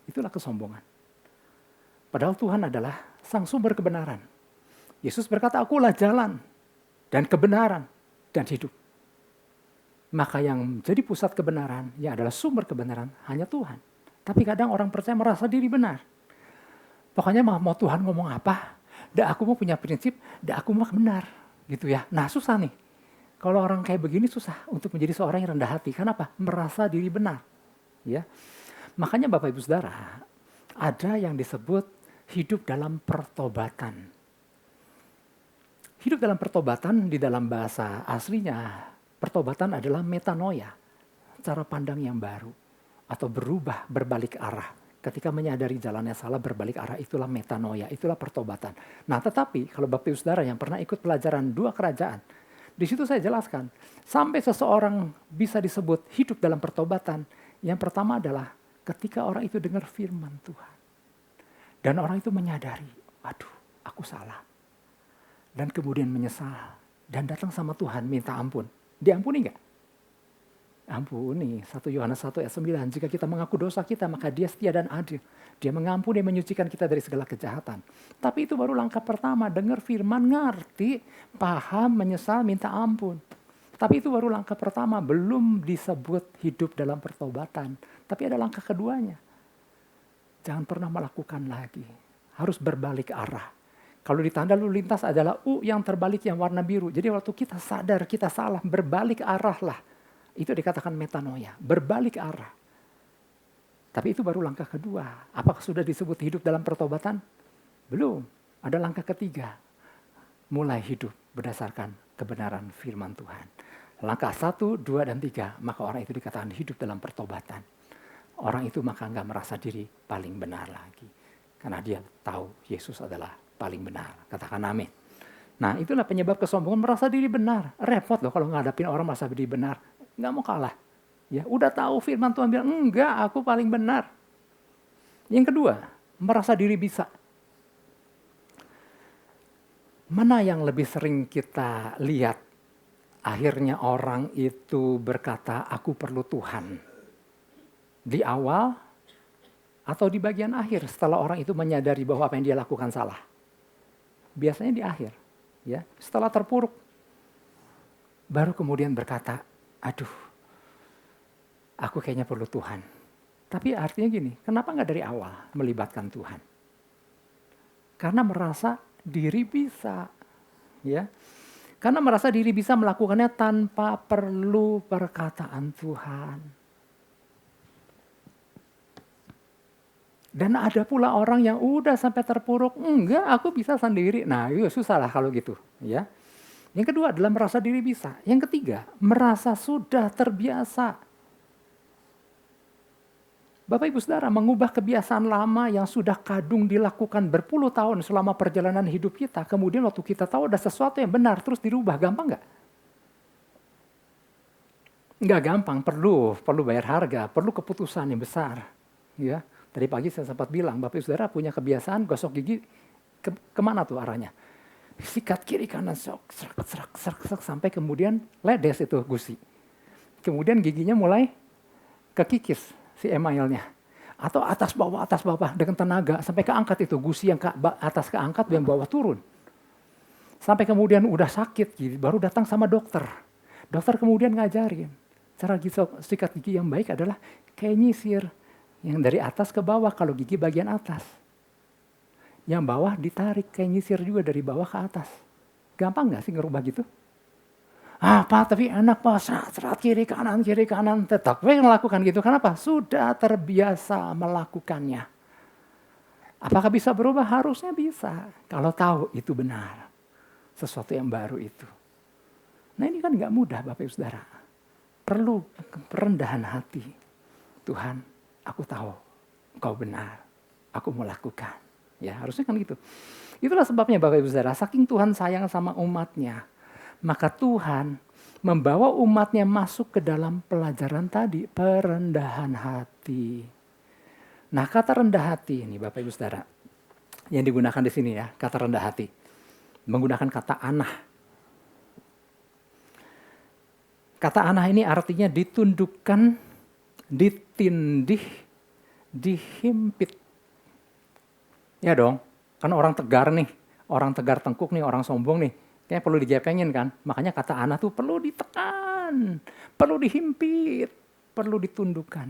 Itulah kesombongan. Padahal Tuhan adalah sang sumber kebenaran. Yesus berkata, akulah jalan dan kebenaran dan hidup. Maka yang jadi pusat kebenaran, yang adalah sumber kebenaran, hanya Tuhan. Tapi kadang orang percaya merasa diri benar. Pokoknya mau Tuhan ngomong apa, aku mau punya prinsip, aku mau benar. Gitu ya. Nah susah nih. Kalau orang kayak begini susah untuk menjadi seorang yang rendah hati. Kenapa? Merasa diri benar. Ya. Makanya Bapak Ibu Saudara, ada yang disebut hidup dalam pertobatan. Hidup dalam pertobatan di dalam bahasa aslinya, pertobatan adalah metanoia, cara pandang yang baru. Atau berubah, berbalik arah. Ketika menyadari jalannya salah, berbalik arah, itulah metanoia, itulah pertobatan. Nah tetapi kalau Bapak Ibu Saudara yang pernah ikut pelajaran 2 kerajaan, di situ saya jelaskan, sampai seseorang bisa disebut hidup dalam pertobatan, yang pertama adalah ketika orang itu dengar firman Tuhan. Dan orang itu menyadari, waduh aku salah. Dan kemudian menyesal. Dan datang sama Tuhan minta ampun. Diampuni enggak? Ampuni. 1 Yohanes 1 ayat 9. Jika kita mengaku dosa kita maka dia setia dan adil. Dia mengampuni dan menyucikan kita dari segala kejahatan. Tapi itu baru langkah pertama. Dengar firman, ngerti, paham, menyesal, minta ampun. Tapi itu baru langkah pertama, belum disebut hidup dalam pertobatan. Tapi ada langkah keduanya. Jangan pernah melakukan lagi. Harus berbalik arah. Kalau di tanda lalu lintas adalah U yang terbalik yang warna biru. Jadi waktu kita sadar kita salah, berbalik arah lah. Itu dikatakan metanoia, berbalik arah. Tapi itu baru langkah kedua. Apakah sudah disebut hidup dalam pertobatan? Belum. Ada langkah ketiga. Mulai hidup berdasarkan kebenaran firman Tuhan. Langkah 1, 2, dan 3. Maka orang itu dikatakan hidup dalam pertobatan. Orang itu maka nggak merasa diri paling benar lagi. Karena dia tahu Yesus adalah paling benar. Katakan amin. Nah, itulah penyebab kesombongan, merasa diri benar. Repot loh kalau ngadapin orang merasa diri benar. Nggak mau kalah. Ya, udah tahu firman Tuhan bilang, enggak, aku paling benar. Yang kedua, merasa diri bisa. Mana yang lebih sering kita lihat? Akhirnya orang itu berkata, aku perlu Tuhan. Di awal atau di bagian akhir setelah orang itu menyadari bahwa apa yang dia lakukan salah. Biasanya di akhir. Ya, setelah terpuruk. Baru kemudian berkata, aduh, aku kayaknya perlu Tuhan. Tapi artinya gini, kenapa nggak dari awal melibatkan Tuhan? Karena merasa diri bisa, ya. Karena merasa diri bisa melakukannya tanpa perlu perkataan Tuhan. Dan ada pula orang yang udah sampai terpuruk, enggak, aku bisa sendiri. Nah, itu susah lah kalau gitu, ya. Yang kedua adalah merasa diri bisa. Yang ketiga, merasa sudah terbiasa. Bapak Ibu Saudara, mengubah kebiasaan lama yang sudah kadung dilakukan berpuluh tahun selama perjalanan hidup kita, kemudian waktu kita tahu ada sesuatu yang benar, terus dirubah, gampang nggak? Nggak gampang, perlu bayar harga, perlu keputusan yang besar. Ya, tadi pagi saya sempat bilang, Bapak Ibu Saudara punya kebiasaan gosok gigi, kemana tuh arahnya? Sikat kiri kanan, serak, sampai kemudian ledes itu gusi. Kemudian giginya mulai kekikis si emailnya. Atau atas bawah dengan tenaga sampai keangkat itu gusi yang atas keangkat yang bawah turun. Sampai kemudian udah sakit gigi, baru datang sama dokter. Dokter kemudian ngajarin cara sikat gigi yang baik adalah kayak nyisir yang dari atas ke bawah kalau gigi bagian atas. Yang bawah ditarik kayak nyisir juga dari bawah ke atas. Gampang nggak sih ngerubah gitu? Pak, tapi enak Pak, serat kiri kanan, tetap melakukan gitu. Kenapa? Sudah terbiasa melakukannya. Apakah bisa berubah? Harusnya bisa. Kalau tahu itu benar. Sesuatu yang baru itu. Nah ini kan nggak mudah Bapak Ibu Saudara. Perlu perendahan hati. Tuhan, aku tahu Engkau benar. Aku mau lakukan. Ya harusnya kan gitu. Itulah sebabnya Bapak Ibu Saudara, saking Tuhan sayang sama umatnya. Maka Tuhan membawa umatnya masuk ke dalam pelajaran tadi, perendahan hati. Nah kata rendah hati ini Bapak Ibu Saudara, yang digunakan di sini ya, kata rendah hati. Menggunakan kata anah. Kata anah ini artinya ditundukkan, ditindih, dihimpit. Ya dong, kan orang tegar nih, orang tegar tengkuk nih, orang sombong nih. Kayaknya perlu digepengin kan. Makanya kata anah tuh perlu ditekan, perlu dihimpit, perlu ditundukkan.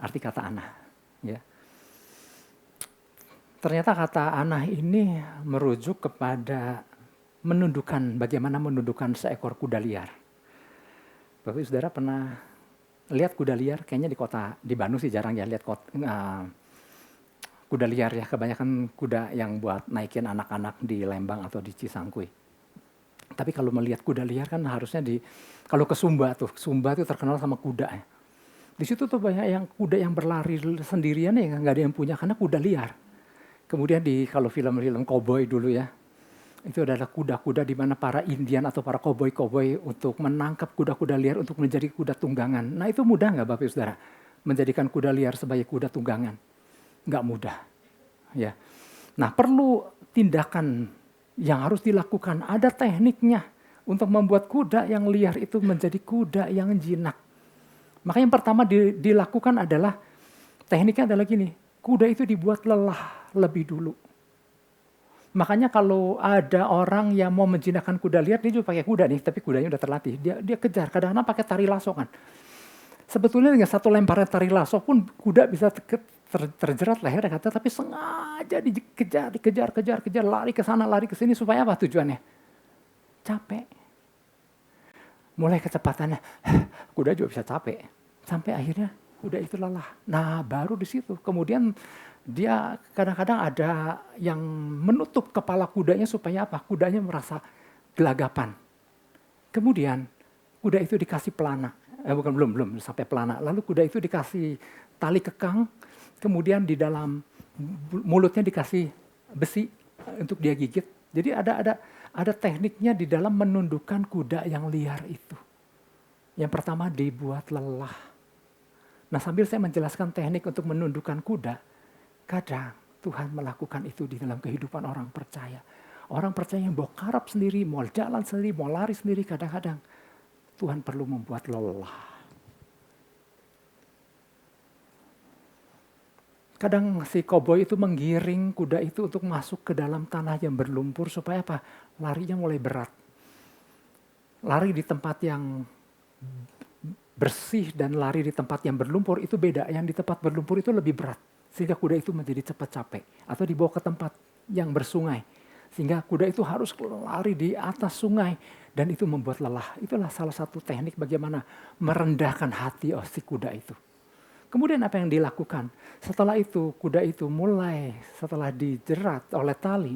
Arti kata anah. Ya. Ternyata kata anah ini merujuk kepada bagaimana menundukkan seekor kuda liar. Bapak Ibu Saudara pernah lihat kuda liar? Kayaknya di Bandung sih jarang ya lihat kuda liar ya, kebanyakan kuda yang buat naikin anak-anak di Lembang atau di Cisangkui. Tapi kalau melihat kuda liar kan harusnya kalau ke Sumba tuh terkenal sama kuda ya. Di situ tuh banyak yang kuda yang berlari sendirian ya, nggak ada yang punya karena kuda liar. Kemudian kalau film-film koboi dulu ya, itu adalah kuda-kuda di mana para Indian atau para koboi-koboi untuk menangkap kuda-kuda liar untuk menjadi kuda tunggangan. Nah itu mudah nggak Bapak Ibu Saudara? Menjadikan kuda liar sebagai kuda tunggangan. Nggak mudah. Ya. Nah perlu tindakan yang harus dilakukan. Ada tekniknya untuk membuat kuda yang liar itu menjadi kuda yang jinak. Makanya yang pertama dilakukan adalah, tekniknya adalah gini. Kuda itu dibuat lelah lebih dulu. Makanya kalau ada orang yang mau menjinakkan kuda liar, dia juga pakai kuda nih, tapi kudanya udah terlatih. Dia kejar, kadang-kadang pakai tari lasso kan. Sebetulnya dengan satu lemparan tari lasso pun kuda bisa terjerat lehernya kata, tapi sengaja dikejar, lari ke sana, lari ke sini supaya apa tujuannya? Capek. mulai kecepatannya, kuda juga bisa capek. Sampai akhirnya kuda itu lelah. Nah baru di situ. Kemudian dia kadang-kadang ada yang menutup kepala kudanya supaya apa? Kudanya merasa gelagapan. Kemudian kuda itu dikasih pelana. Belum sampai pelana. Lalu kuda itu dikasih tali kekang. Kemudian di dalam mulutnya dikasih besi untuk dia gigit. Jadi ada tekniknya di dalam menundukkan kuda yang liar itu. Yang pertama dibuat lelah. Nah sambil saya menjelaskan teknik untuk menundukkan kuda, kadang Tuhan melakukan itu di dalam kehidupan orang percaya. Orang percaya yang mau karap sendiri, mau jalan sendiri, mau lari sendiri, kadang-kadang Tuhan perlu membuat lelah. Kadang si koboi itu menggiring kuda itu untuk masuk ke dalam tanah yang berlumpur supaya apa? Larinya mulai berat. Lari di tempat yang bersih dan lari di tempat yang berlumpur itu beda. Yang di tempat berlumpur itu lebih berat. Sehingga kuda itu menjadi cepat capek. Atau dibawa ke tempat yang bersungai. Sehingga kuda itu harus lari di atas sungai. Dan itu membuat lelah. Itulah salah satu teknik bagaimana merendahkan hati si kuda itu. Kemudian apa yang dilakukan? Setelah itu kuda itu mulai setelah dijerat oleh tali.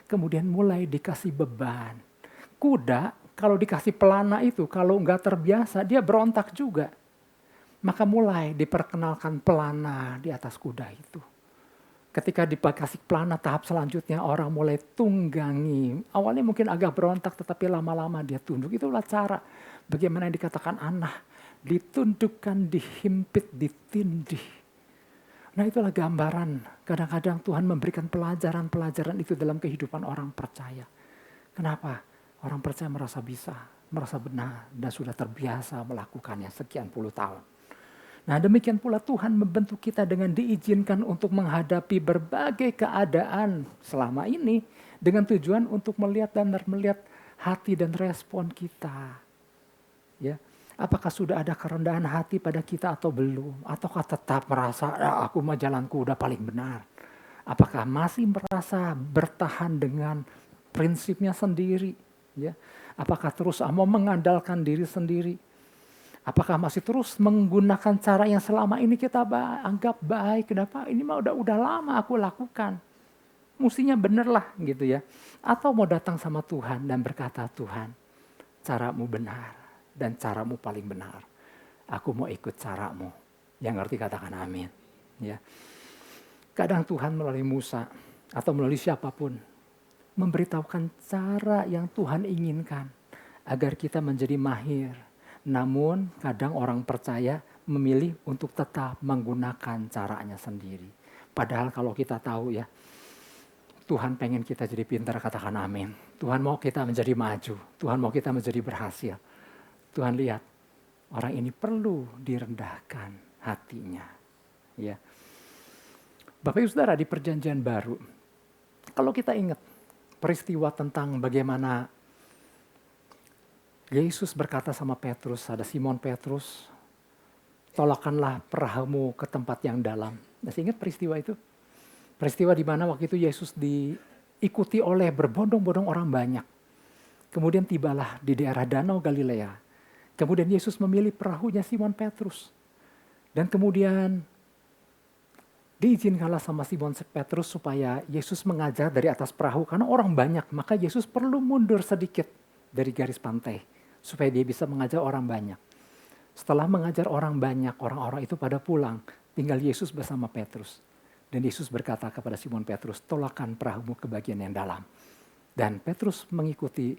Kemudian mulai dikasih beban. Kuda kalau dikasih pelana itu, kalau nggak terbiasa, dia berontak juga. Maka mulai diperkenalkan pelana di atas kuda itu. Ketika dikasih pelana tahap selanjutnya, orang mulai tunggangi. Awalnya mungkin agak berontak, tetapi lama-lama dia tunduk. Itulah cara bagaimana yang dikatakan anak. Ditundukkan, dihimpit, ditindih. Nah itulah gambaran. Kadang-kadang Tuhan memberikan pelajaran-pelajaran itu dalam kehidupan orang percaya. Kenapa? Orang percaya merasa bisa, merasa benar, dan sudah terbiasa melakukannya sekian puluh tahun. Nah demikian pula Tuhan membentuk kita dengan diizinkan untuk menghadapi berbagai keadaan selama ini. Dengan tujuan untuk melihat hati dan respon kita. Ya, apakah sudah ada kerendahan hati pada kita atau belum? Ataukah tetap merasa, aku mah jalanku udah paling benar. Apakah masih merasa bertahan dengan prinsipnya sendiri? Ya, apakah terus mau mengandalkan diri sendiri? Apakah masih terus menggunakan cara yang selama ini kita anggap baik? Kenapa? Ini mah udah lama aku lakukan. Mestinya bener lah gitu ya. Atau mau datang sama Tuhan dan berkata, Tuhan, caramu benar dan caramu paling benar. Aku mau ikut caramu. Yang ngerti katakan amin. Ya. Kadang Tuhan melalui Musa atau melalui siapapun memberitahukan cara yang Tuhan inginkan agar kita menjadi mahir. Namun kadang orang percaya memilih untuk tetap menggunakan caranya sendiri. Padahal kalau kita tahu ya, Tuhan pengen kita jadi pintar, katakan amin. Tuhan mau kita menjadi maju. Tuhan mau kita menjadi berhasil. Tuhan lihat, orang ini perlu direndahkan hatinya. Ya. Bapak Ibu Saudara, di perjanjian baru, kalau kita ingat, peristiwa tentang bagaimana Yesus berkata sama Petrus, ada Simon Petrus, tolakkanlah perahumu ke tempat yang dalam. Masih ingat peristiwa itu? Peristiwa di mana waktu itu Yesus diikuti oleh berbondong-bondong orang banyak. Kemudian tibalah di daerah Danau Galilea. Kemudian Yesus memilih perahunya Simon Petrus. Dan kemudian diizinkanlah sama Simon Petrus supaya Yesus mengajar dari atas perahu. Karena orang banyak, maka Yesus perlu mundur sedikit dari garis pantai. Supaya dia bisa mengajar orang banyak. Setelah mengajar orang banyak, orang-orang itu pada pulang. Tinggal Yesus bersama Petrus. Dan Yesus berkata kepada Simon Petrus, tolakkan perahumu ke bagian yang dalam. Dan Petrus mengikuti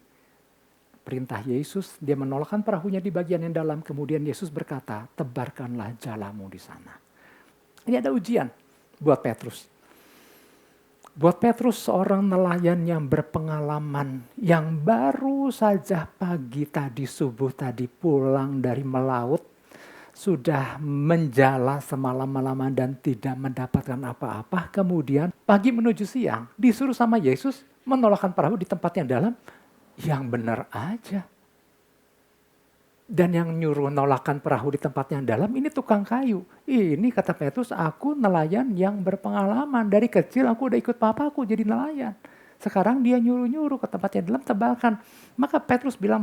perintah Yesus. Dia menolakkan perahunya di bagian yang dalam. Kemudian Yesus berkata, tebarkanlah jalamu di sana. Ini ada ujian buat Petrus. Buat Petrus seorang nelayan yang berpengalaman, yang baru saja pagi tadi, subuh tadi pulang dari melaut, sudah menjala semalam-malaman dan tidak mendapatkan apa-apa. Kemudian pagi menuju siang disuruh sama Yesus menolakkan perahu di tempat yang dalam. Yang benar aja. Dan yang nyuruh nolakan perahu di tempat yang dalam ini tukang kayu. Ini kata Petrus, aku nelayan yang berpengalaman. Dari kecil aku udah ikut papaku jadi nelayan. Sekarang dia nyuruh-nyuruh ke tempat yang dalam, tebalkan. Maka Petrus bilang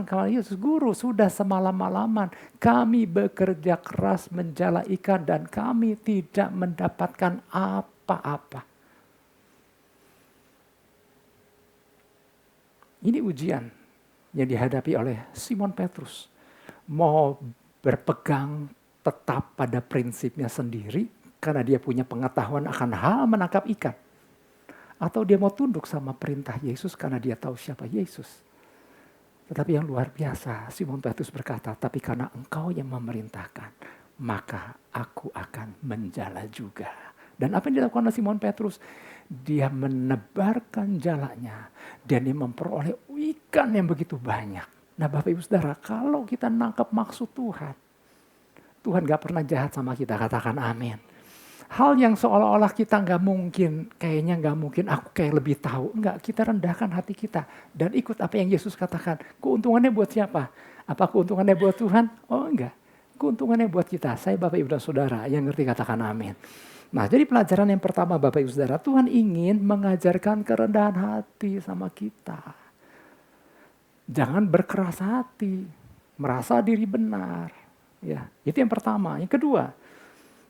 kepada Yesus, Guru, sudah semalam-malaman kami bekerja keras menjala ikan dan kami tidak mendapatkan apa-apa. Ini ujian yang dihadapi oleh Simon Petrus. Mau berpegang tetap pada prinsipnya sendiri karena dia punya pengetahuan akan hal menangkap ikan. Atau dia mau tunduk sama perintah Yesus karena dia tahu siapa Yesus. Tetapi yang luar biasa, Simon Petrus berkata, tapi karena engkau yang memerintahkan, maka aku akan menjala juga. Dan apa yang dilakukan oleh Simon Petrus? Dia menebarkan jalanya dan dia memperoleh ikan yang begitu banyak. Nah Bapak Ibu Saudara, kalau kita nangkap maksud Tuhan, Tuhan gak pernah jahat sama kita, katakan amin. Hal yang seolah-olah kita gak mungkin, kayaknya gak mungkin, aku kayak lebih tahu. Enggak, kita rendahkan hati kita dan ikut apa yang Yesus katakan. Keuntungannya buat siapa? Apa keuntungannya buat Tuhan? Oh enggak, keuntungannya buat kita. Saya Bapak Ibu dan Saudara yang ngerti katakan amin. Nah jadi pelajaran yang pertama Bapak Ibu Saudara, Tuhan ingin mengajarkan kerendahan hati sama kita. Jangan berkeras hati, merasa diri benar. Ya, itu yang pertama. Yang kedua,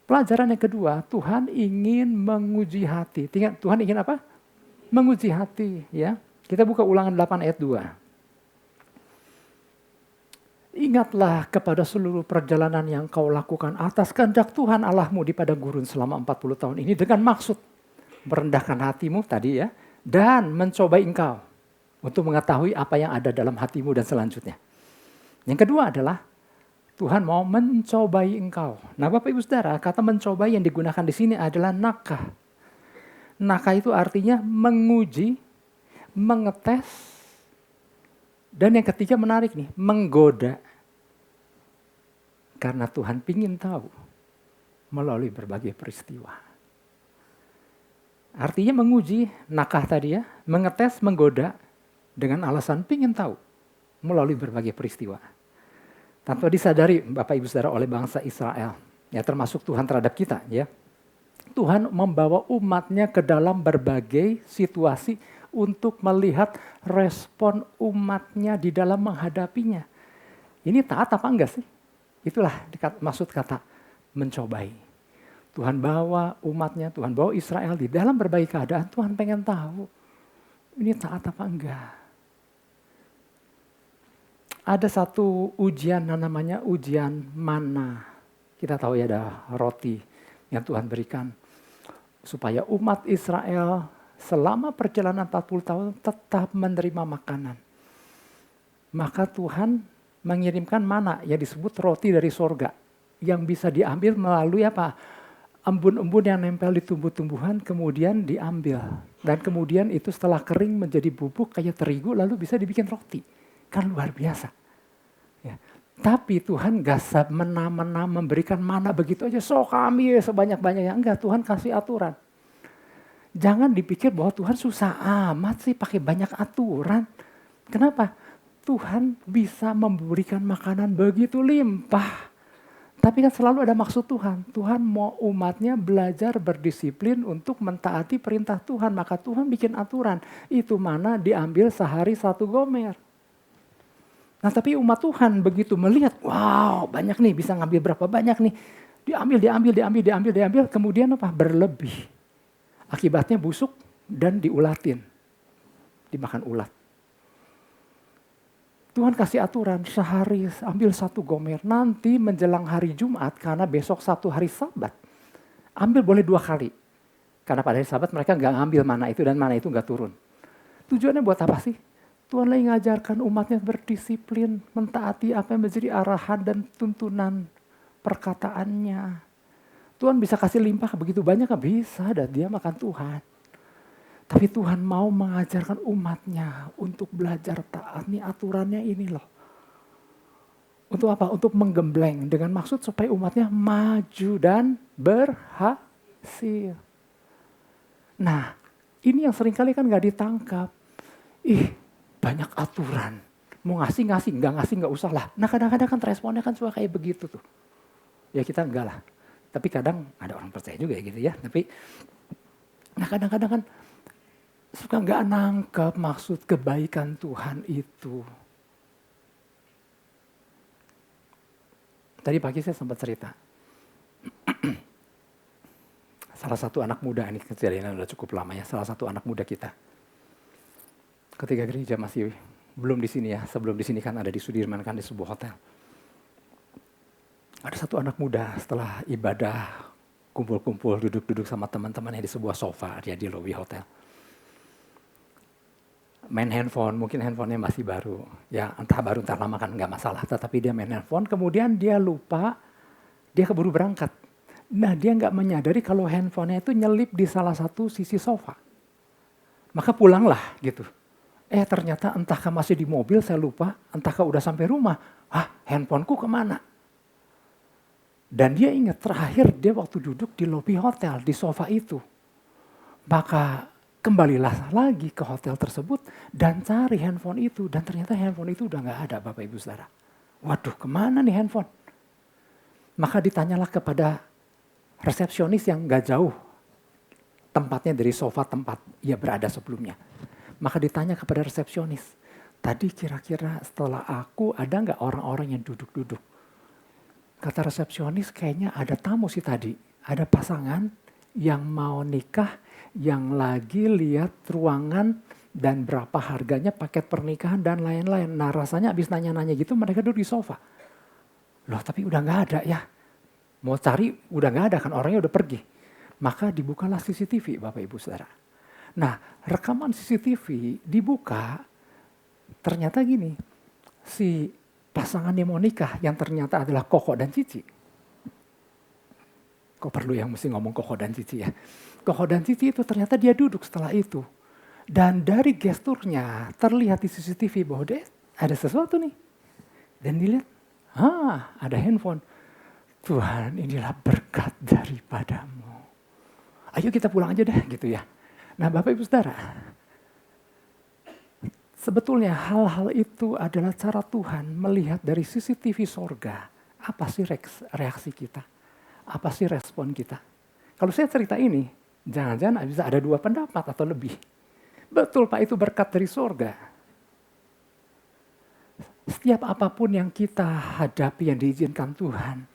pelajaran yang kedua, Tuhan ingin menguji hati. Tuhan ingin apa? Menguji hati. Ya, kita buka Ulangan 8 ayat 2. Ingatlah kepada seluruh perjalanan yang kau lakukan atas kehendak Tuhan Allahmu di padang gurun selama 40 tahun ini dengan maksud merendahkan hatimu tadi ya, dan mencobai engkau untuk mengetahui apa yang ada dalam hatimu dan selanjutnya. Yang kedua adalah Tuhan mau mencobai engkau. Nah Bapak Ibu Saudara, kata mencobai yang digunakan di sini adalah nakah. Nakah itu artinya menguji, mengetes, dan yang ketiga menarik nih, menggoda. Karena Tuhan ingin tahu melalui berbagai peristiwa. Artinya menguji, nakah tadi ya, mengetes, menggoda dengan alasan ingin tahu melalui berbagai peristiwa. Tanpa disadari Bapak Ibu Saudara oleh bangsa Israel, ya termasuk Tuhan terhadap kita ya. Tuhan membawa umatnya ke dalam berbagai situasi untuk melihat respon umatnya di dalam menghadapinya. Ini taat apa enggak sih? Itulah maksud kata mencobai. Tuhan bawa umatnya, Tuhan bawa Israel di dalam berbagai keadaan. Tuhan pengen tahu ini taat apa enggak. Ada satu ujian namanya ujian mana. Kita tahu ya ada roti yang Tuhan berikan supaya umat Israel selama perjalanan 40 tahun tetap menerima makanan. Maka Tuhan mengirimkan mana yang disebut roti dari sorga. Yang bisa diambil melalui apa? Embun-embun yang nempel di tumbuh-tumbuhan kemudian diambil. Dan kemudian itu setelah kering menjadi bubuk kayak terigu lalu bisa dibikin roti. Kan luar biasa. Ya. Tapi Tuhan gak semena-mena memberikan mana begitu aja. So kami sebanyak-banyaknya. Enggak, Tuhan kasih aturan. Jangan dipikir bahwa Tuhan susah amat sih pakai banyak aturan. Kenapa? Tuhan bisa memberikan makanan begitu limpah. Tapi kan selalu ada maksud Tuhan. Tuhan mau umatnya belajar berdisiplin untuk mentaati perintah Tuhan. Maka Tuhan bikin aturan. Itu mana diambil sehari 1 gomer. Nah tapi umat Tuhan begitu melihat, wow banyak nih, bisa ngambil berapa banyak nih. Diambil. Kemudian apa? Berlebih. Akibatnya busuk dan diulatin. Dimakan ulat. Tuhan kasih aturan sehari ambil 1 gomer. Nanti menjelang hari Jumat karena besok 1 hari Sabat. Ambil boleh 2 kali. Karena pada hari Sabat mereka gak ngambil mana itu dan mana itu gak turun. Tujuannya buat apa sih? Tuhan lagi ngajarkan umatnya berdisiplin. Mentaati apa yang menjadi arahan dan tuntunan perkataannya. Tuhan bisa kasih limpah begitu banyak gak bisa dan dia makan Tuhan. Tapi Tuhan mau mengajarkan umatnya untuk belajar taat. Nih aturannya ini loh. Untuk apa? Untuk menggembleng dengan maksud supaya umatnya maju dan berhasil. Nah ini yang seringkali kan gak ditangkap. Banyak aturan. Mau ngasih, nggak ngasih nggak usah lah. Nah kadang-kadang kan responnya kan suka kayak begitu tuh. Ya kita enggak lah. Tapi kadang ada orang percaya juga ya gitu ya. Tapi nah kadang-kadang kan suka nggak nangkep maksud kebaikan Tuhan itu. Tadi pagi saya sempat cerita. Salah satu anak muda, ini kejadiannya udah cukup lama ya, salah satu anak muda kita. Ketika gereja masih belum di sini ya, sebelum di sini kan ada di Sudirman kan di sebuah hotel. Ada satu anak muda setelah ibadah, kumpul-kumpul, duduk-duduk sama teman-temannya di sebuah sofa, dia di lobi hotel. Main handphone, mungkin handphonenya masih baru. Ya entah baru entah lama kan nggak masalah, tetapi dia main handphone, kemudian dia lupa, dia keburu berangkat. Nah dia nggak menyadari kalau handphonenya itu nyelip di salah satu sisi sofa. Maka pulanglah gitu. Ternyata entahkah masih di mobil, saya lupa, entahkah udah sampai rumah. Handphoneku kemana? Dan dia ingat terakhir dia waktu duduk di lobi hotel, di sofa itu. Maka kembalilah lagi ke hotel tersebut dan cari handphone itu. Dan ternyata handphone itu udah gak ada Bapak Ibu Saudara. Waduh kemana nih handphone? Maka ditanyalah kepada resepsionis yang gak jauh tempatnya dari sofa tempat ia berada sebelumnya. Maka ditanya kepada resepsionis, tadi kira-kira setelah aku ada gak orang-orang yang duduk-duduk? Kata resepsionis kayaknya ada tamu sih tadi. Ada pasangan yang mau nikah, yang lagi lihat ruangan dan berapa harganya paket pernikahan dan lain-lain. Nah rasanya abis nanya-nanya gitu mereka duduk di sofa. Loh tapi udah gak ada ya. Mau cari udah gak ada kan, orangnya udah pergi. Maka dibukalah CCTV Bapak Ibu Saudara. Nah rekaman CCTV dibuka, ternyata gini, si pasangan yang mau nikah yang ternyata adalah Koko dan Cici. Kok perlu yang mesti ngomong Koko dan Cici ya? Koko dan Cici itu ternyata dia duduk setelah itu. Dan dari gesturnya terlihat di CCTV bahwa dia ada sesuatu nih. Dan dilihat, ada handphone. Tuhan inilah berkat daripadamu. Ayo kita pulang aja deh gitu ya. Nah Bapak Ibu Saudara, sebetulnya hal-hal itu adalah cara Tuhan melihat dari CCTV sorga. Apa sih reaksi kita? Apa sih respon kita? Kalau saya cerita ini, jangan-jangan bisa ada dua pendapat atau lebih. Betul Pak, itu berkat dari sorga. Setiap apapun yang kita hadapi yang diizinkan Tuhan,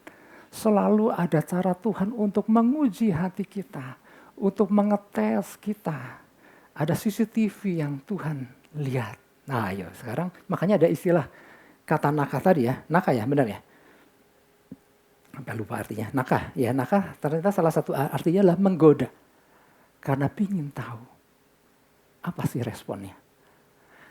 selalu ada cara Tuhan untuk menguji hati kita, untuk mengetes kita. Ada CCTV yang Tuhan lihat. Nah ayo sekarang makanya ada istilah kata nakah tadi ya. Nakah ya benar ya. Sampai lupa artinya. Nakah ya, nakah ternyata salah satu artinya adalah menggoda. Karena pingin tahu apa sih responnya.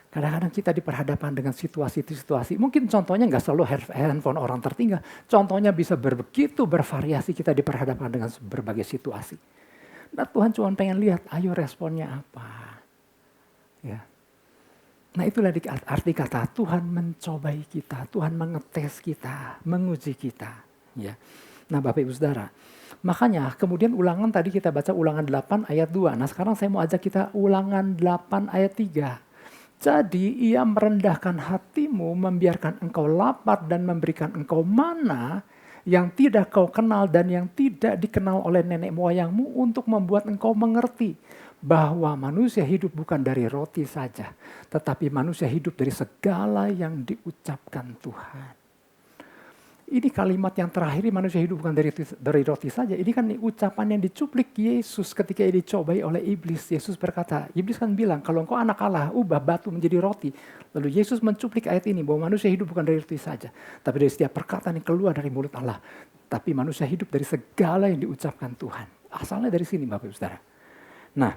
Kadang-kadang kita diperhadapkan dengan situasi-situasi. Mungkin contohnya nggak selalu handphone orang tertinggal. Contohnya bisa begitu bervariasi kita diperhadapkan dengan berbagai situasi. Nah Tuhan cuma pengen lihat, ayo responnya apa. Ya. Nah itulah arti kata Tuhan mencobai kita, Tuhan mengetes kita, menguji kita. Ya. Nah Bapak Ibu Saudara, makanya kemudian ulangan tadi kita baca ulangan 8 ayat 2. Nah sekarang saya mau ajak kita ulangan 8 ayat 3. Jadi ia merendahkan hatimu, membiarkan engkau lapar dan memberikan engkau mana yang tidak kau kenal dan yang tidak dikenal oleh nenek moyangmu untuk membuat engkau mengerti bahwa manusia hidup bukan dari roti saja, tetapi manusia hidup dari segala yang diucapkan Tuhan. Ini kalimat yang terakhir, manusia hidup bukan dari roti saja. Ini kan ucapan yang dicuplik Yesus ketika dicobai oleh iblis. Yesus berkata, iblis kan bilang, kalau engkau anak Allah, ubah batu menjadi roti. Lalu Yesus mencuplik ayat ini bahwa manusia hidup bukan dari roti saja, tapi dari setiap perkataan yang keluar dari mulut Allah. Tapi manusia hidup dari segala yang diucapkan Tuhan. Asalnya dari sini Bapak Ibu Saudara. Nah,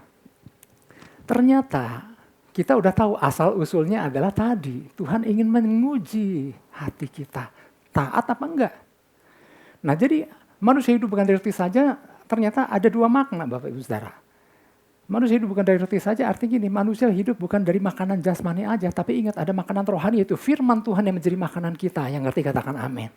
ternyata kita udah tahu asal usulnya adalah tadi. Tuhan ingin menguji hati kita. Taat apa enggak? Nah jadi manusia hidup bukan dari roti saja, ternyata ada dua makna Bapak Ibu Saudara. Manusia hidup bukan dari roti saja artinya gini, manusia hidup bukan dari makanan jasmani aja, tapi ingat ada makanan rohani yaitu firman Tuhan yang menjadi makanan kita, yang ngerti katakan amin.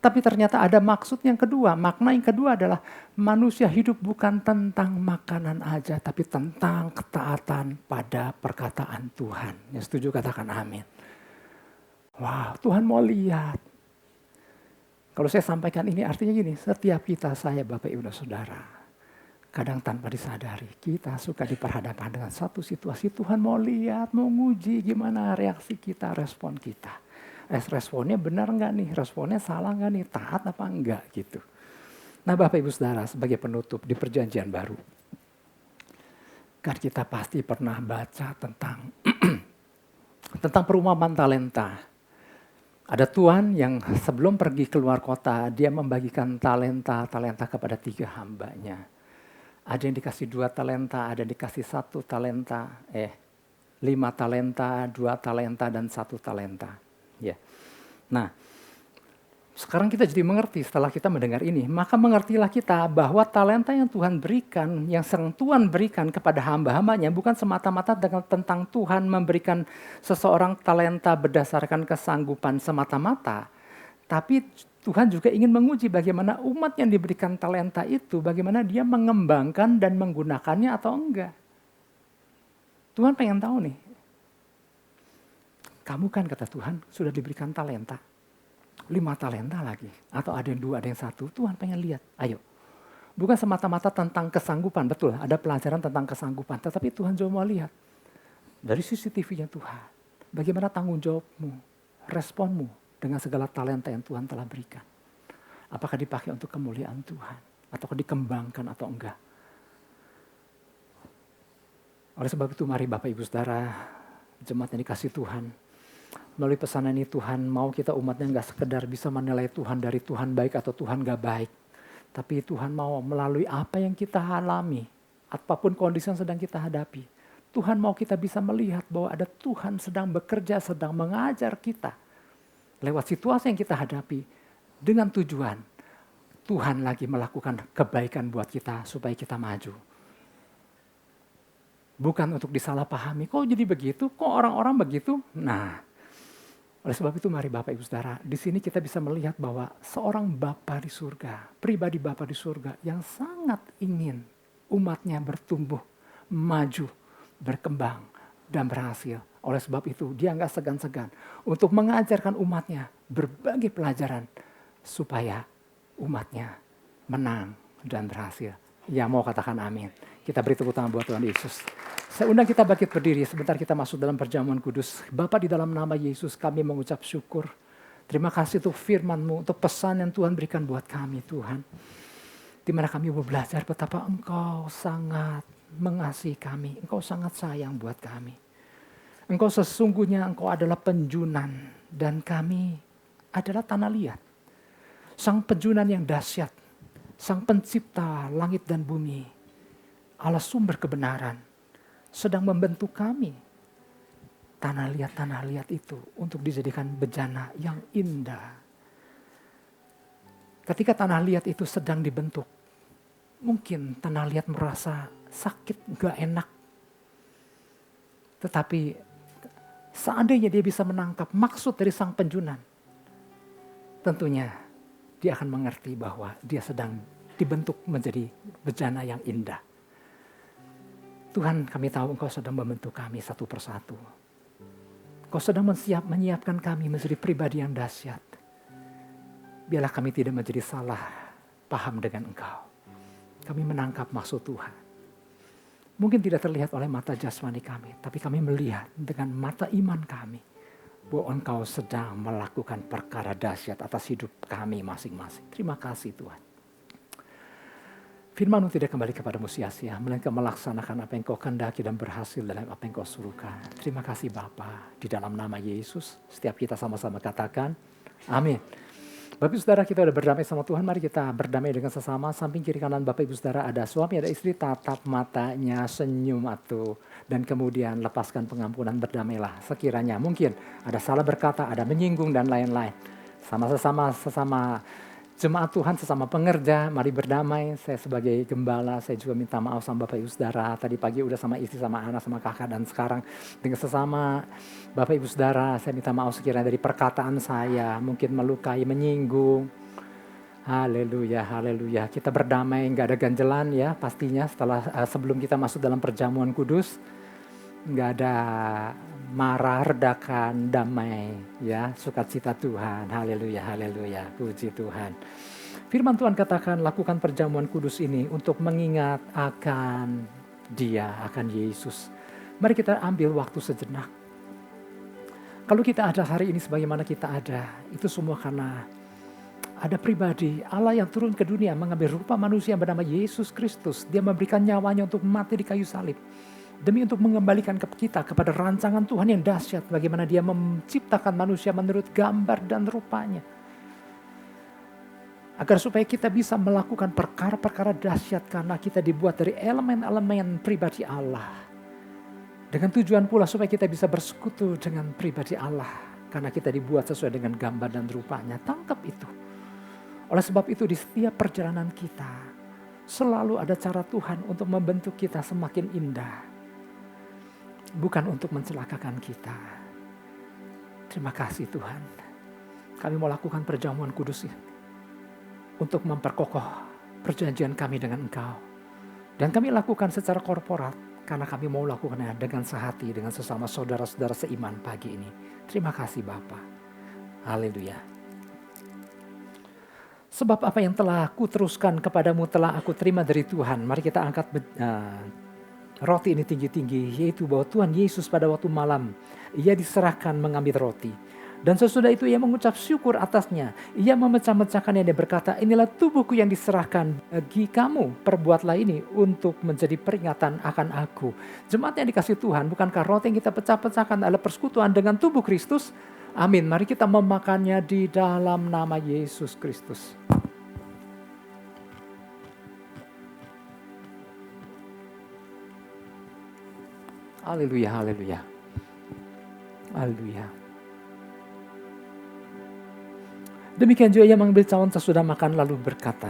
Tapi ternyata ada maksud yang kedua, makna yang kedua adalah manusia hidup bukan tentang makanan aja, tapi tentang ketaatan pada perkataan Tuhan. Yang setuju katakan amin. Wow, Tuhan mau lihat. Kalau saya sampaikan ini artinya gini, setiap kita, saya Bapak Ibu dan Saudara, Kadang tanpa disadari, kita suka diperhadapkan dengan satu situasi. Tuhan mau lihat, mau nguji gimana reaksi kita, respon kita. Responnya benar nggak nih? Responnya salah nggak nih? Taat apa enggak gitu. Nah Bapak Ibu Saudara, sebagai penutup di perjanjian baru. Kan kita pasti pernah baca tentang perumpamaan talenta. Ada tuan yang sebelum pergi keluar kota, dia membagikan talenta kepada 3 hambanya. Ada yang dikasih 2 talenta, ada yang dikasih 1 talenta, 5 talenta, 2 talenta, dan 1 talenta. Ya. Nah, sekarang kita jadi mengerti setelah kita mendengar ini. Maka mengertilah kita bahwa talenta yang Tuhan berikan, yang sering Tuhan berikan kepada hamba-hambanya, bukan semata-mata tentang Tuhan memberikan seseorang talenta berdasarkan kesanggupan semata-mata. Tapi Tuhan juga ingin menguji bagaimana umat yang diberikan talenta itu, bagaimana dia mengembangkan dan menggunakannya atau enggak. Tuhan pengen tahu nih, kamu kan kata Tuhan sudah diberikan talenta, 5 talenta lagi, atau ada yang 2, ada yang 1, Tuhan pengen lihat, ayo. Bukan semata-mata tentang kesanggupan, betul ada pelajaran tentang kesanggupan, tetapi Tuhan juga mau lihat dari CCTV-nya Tuhan, bagaimana tanggung jawabmu, responmu, dengan segala talenta yang Tuhan telah berikan. Apakah dipakai untuk kemuliaan Tuhan? Atau dikembangkan atau enggak? Oleh sebab itu mari Bapak Ibu Saudara, jemaat yang dikasih Tuhan. Melalui pesanan ini Tuhan mau kita umatnya enggak sekedar bisa menilai Tuhan dari Tuhan baik atau Tuhan enggak baik. Tapi Tuhan mau melalui apa yang kita alami, apapun kondisi yang sedang kita hadapi. Tuhan mau kita bisa melihat bahwa ada Tuhan sedang bekerja, sedang mengajar kita. Lewat situasi yang kita hadapi dengan tujuan Tuhan lagi melakukan kebaikan buat kita supaya kita maju. Bukan untuk disalahpahami, kok jadi begitu, kok orang-orang begitu. Nah, oleh sebab itu mari Bapak Ibu Saudara, di sini kita bisa melihat bahwa seorang Bapa di surga, pribadi Bapa di surga yang sangat ingin umatnya bertumbuh, maju, berkembang, dan berhasil. Oleh sebab itu dia nggak segan-segan untuk mengajarkan umatnya berbagai pelajaran supaya umatnya menang dan berhasil. Ya mau katakan amin. Kita beri tepuk tangan buat Tuhan Yesus. Saya undang kita bangkit berdiri sebentar kita masuk dalam perjamuan kudus. Bapa di dalam nama Yesus kami mengucap syukur. Terima kasih untuk firman-Mu, untuk pesan yang Tuhan berikan buat kami Tuhan. Di mana kami mau belajar betapa Engkau sangat mengasihi kami. Engkau sangat sayang buat kami. Engkau sesungguhnya Engkau adalah penjunan dan kami adalah tanah liat. Sang penjunan yang dahsyat, Sang pencipta langit dan bumi, Allah sumber kebenaran, sedang membentuk kami. Tanah liat itu untuk dijadikan bejana yang indah. Ketika tanah liat itu sedang dibentuk, mungkin tanah liat merasa sakit, gak enak. Tetapi seandainya dia bisa menangkap maksud dari sang penjunan, tentunya dia akan mengerti bahwa dia sedang dibentuk menjadi bejana yang indah. Tuhan, kami tahu Engkau sedang membentuk kami satu persatu. Engkau sedang menyiapkan kami menjadi pribadi yang dahsyat. Biarlah kami tidak menjadi salah paham dengan Engkau. Kami menangkap maksud Tuhan. Mungkin tidak terlihat oleh mata jasmani kami, tapi kami melihat dengan mata iman kami bahwa Engkau sedang melakukan perkara dahsyat atas hidup kami masing-masing. Terima kasih Tuhan. Firman-Mu tidak kembali kepadamu sia-sia, melainkan melaksanakan apa yang Kau kehendaki dan berhasil dalam apa yang Kau suruhkan. Terima kasih Bapa, di dalam nama Yesus, setiap kita sama-sama katakan, amin. Bapak Ibu Saudara, kita sudah berdamai sama Tuhan, mari kita berdamai dengan sesama. Samping kiri kanan Bapak Ibu Saudara ada suami, ada istri, tatap matanya, senyum atuh. Dan kemudian lepaskan pengampunan, berdamailah. Sekiranya mungkin ada salah berkata, ada menyinggung dan lain-lain. Sesama jemaat Tuhan, sesama pengerja, mari berdamai. Saya sebagai gembala, saya juga minta maaf sama Bapak Ibu Saudara. Tadi pagi udah sama istri, sama anak, sama kakak, dan sekarang dengan sesama Bapak Ibu Saudara, saya minta maaf sekiranya dari perkataan saya mungkin melukai, menyinggung. Haleluya, haleluya. Kita berdamai, nggak ada ganjelan ya pastinya sebelum kita masuk dalam perjamuan kudus. Nggak ada marah, redakan, damai ya, sukacita Tuhan. Haleluya, haleluya. Puji Tuhan. Firman Tuhan katakan, lakukan perjamuan kudus ini untuk mengingat akan Dia, akan Yesus. Mari kita ambil waktu sejenak. Kalau kita ada hari ini sebagaimana kita ada, itu semua karena ada pribadi Allah yang turun ke dunia mengambil rupa manusia yang bernama Yesus Kristus. Dia memberikan nyawanya untuk mati di kayu salib. Demi untuk mengembalikan kita kepada rancangan Tuhan yang dahsyat. Bagaimana Dia menciptakan manusia menurut gambar dan rupanya. Agar supaya kita bisa melakukan perkara-perkara dahsyat karena kita dibuat dari elemen-elemen pribadi Allah. Dengan tujuan pula supaya kita bisa bersekutu dengan pribadi Allah. Karena kita dibuat sesuai dengan gambar dan rupanya. Tangkap itu. Oleh sebab itu di setiap perjalanan kita selalu ada cara Tuhan untuk membentuk kita semakin indah. Bukan untuk mencelakakan kita. Terima kasih Tuhan. Kami mau lakukan perjamuan kudus ini. Untuk memperkokoh perjanjian kami dengan Engkau. Dan kami lakukan secara korporat. Karena kami mau lakukannya dengan sehati. Dengan sesama saudara-saudara seiman pagi ini. Terima kasih Bapa. Haleluya. Sebab apa yang telah aku teruskan kepadamu telah aku terima dari Tuhan. Mari kita angkat roti ini tinggi-tinggi. Yaitu bahwa Tuhan Yesus pada waktu malam. Ia diserahkan mengambil roti. Dan sesudah itu ia mengucap syukur atasnya. Ia memecah-mecahkannya dan berkata, inilah tubuhku yang diserahkan bagi kamu. Perbuatlah ini untuk menjadi peringatan akan aku. Jemaat yang dikasihi Tuhan, bukankah roti yang kita pecah-pecahkan adalah persekutuan dengan tubuh Kristus? Amin. Mari kita memakannya di dalam nama Yesus Kristus. Haleluya, haleluya. Haleluya. Demikian juga ia mengambil cawan sesudah makan lalu berkata,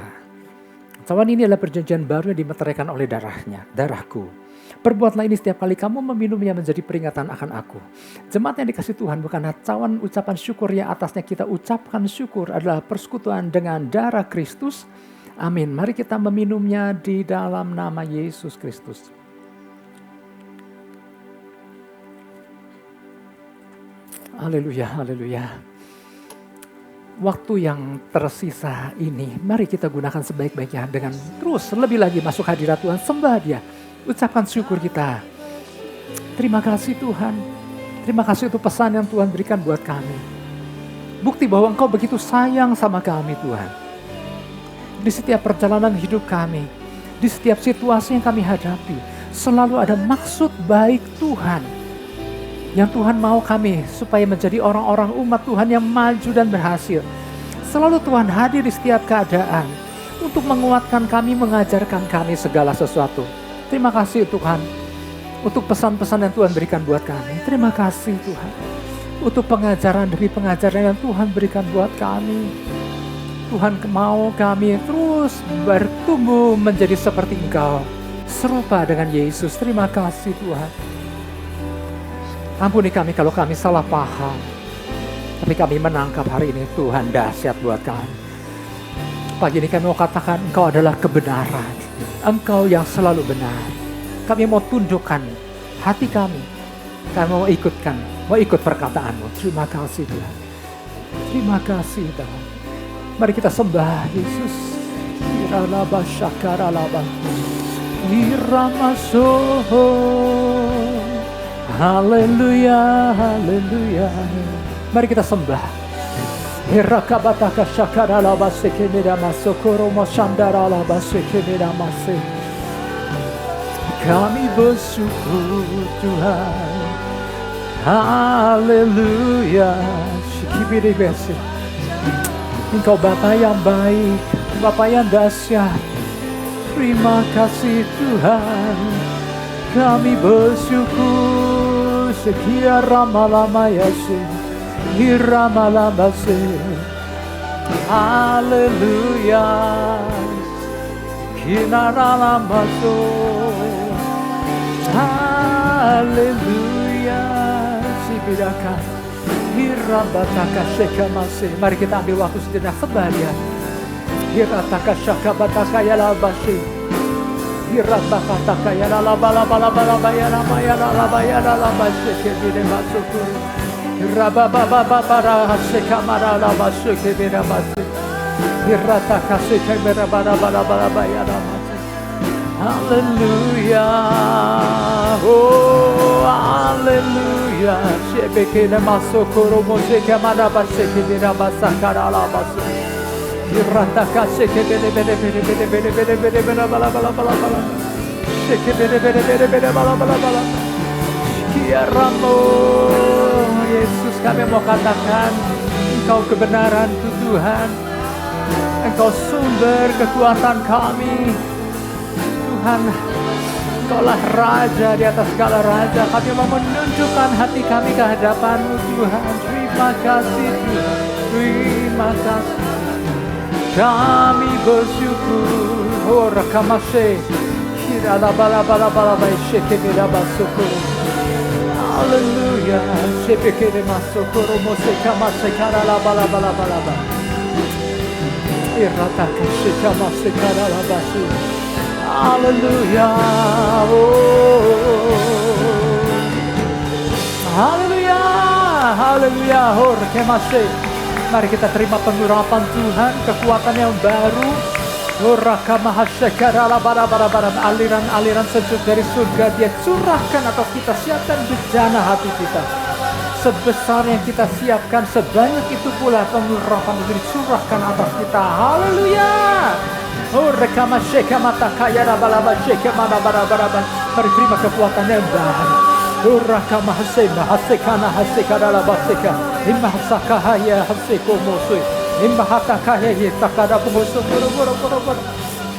cawan ini adalah perjanjian baru yang dimeteraikan oleh darahku. Perbuatlah ini setiap kali kamu meminumnya menjadi peringatan akan aku. Jemaat yang dikasihi Tuhan, bukanlah cawan ucapan syukur yang atasnya kita ucapkan syukur adalah persekutuan dengan darah Kristus. Amin. Mari kita meminumnya di dalam nama Yesus Kristus. Haleluya, haleluya. Waktu yang tersisa ini, mari kita gunakan sebaik-baiknya dengan terus lebih lagi masuk hadirat Tuhan, sembah Dia, ucapkan syukur kita. Terima kasih Tuhan, terima kasih untuk pesan yang Tuhan berikan buat kami. Bukti bahwa Engkau begitu sayang sama kami Tuhan. Di setiap perjalanan hidup kami, di setiap situasi yang kami hadapi, selalu ada maksud baik Tuhan. Yang Tuhan mau kami supaya menjadi orang-orang umat Tuhan yang maju dan berhasil. Selalu Tuhan hadir di setiap keadaan untuk menguatkan kami, mengajarkan kami segala sesuatu. Terima kasih Tuhan untuk pesan-pesan yang Tuhan berikan buat kami. Terima kasih Tuhan untuk pengajaran demi pengajaran yang Tuhan berikan buat kami. Tuhan mau kami terus bertumbuh menjadi seperti Engkau, serupa dengan Yesus. Terima kasih Tuhan. Ampuni kami kalau kami salah paham. Tapi kami menangkap hari ini Tuhan dahsyat buat kami. Pagi ini kami mau katakan Engkau adalah kebenaran. Engkau yang selalu benar. Kami mau tundukkan hati kami. Kami mau ikut perkataanmu. Terima kasih Tuhan. Terima kasih Tuhan. Mari kita sembah Yesus. Iralaba syakaralaba. Iramasoho. Haleluya, haleluya. Mari kita sembah. Hirakabataka shakarala basekemira masokoro mashandara basekemira mase. Kami bersyukur Tuhan. Haleluya. Shikibiri besi. Engkau Bapa yang baik, Bapa yang dahsyat. Terima kasih Tuhan. Kami bersyukur sekian lama-lama ya sih, hirama-lama sih, haleluya, kinara-lama sih, haleluya, sibiraka, hirabataka shekamase. Mari kita ambil waktu sejenak sembah Dia. Hirataka shakabataka yalabasi. Hirabakataka yalabalabalabalabalaba yalamayalaba yalaba shekebire masukuru. Rabababababara shekamaralaba shekebire masukuru. Hirata kasih kemera bala bala bala baya namase. Haleluya. Oh, haleluya. Shebeke namasokoro moseke manabase kemera basakara alabasu. Hirata kasih kemere bere bere bere bere bere bere bere bala bala bala bala. Sheke bere bere bere bere bala bala bala. Kiaramo. Yesus, kami mau katakan Engkau kebenaran Tuhan. Engkau sumber kekuatan kami. Tuhan, Engkaulah Raja di atas segala Raja. Kami mau menunjukkan hati kami ke hadapan-Mu Tuhan. Terima kasih Tuhan. Terima kasih. Kami bersyukur. Oh, rakamase. Kira la bala bala bala bala sheke bela basukuru. Haleluya. Shebeke de masukuru moseka masekara la bala bala bala bala. Irata kasheka masekara la basu. Haleluya. Oh. Haleluya. Haleluya. Hor kemase. Mari kita terima pengurapan Tuhan, kekuatan yang baru. Aliran-aliran sejuk dari surga Dia curahkan atas kita. Siapkan bejana hati kita. Sebesar yang kita siapkan, sebanyak itu pula pengurapan itu dicurahkan atas kita. Haleluya. Mari terima kekuatan yang baru. Urakama hasema hasekana hasekana labaseka imma sakahaya haseko mosui imma hatakaya takada boso boro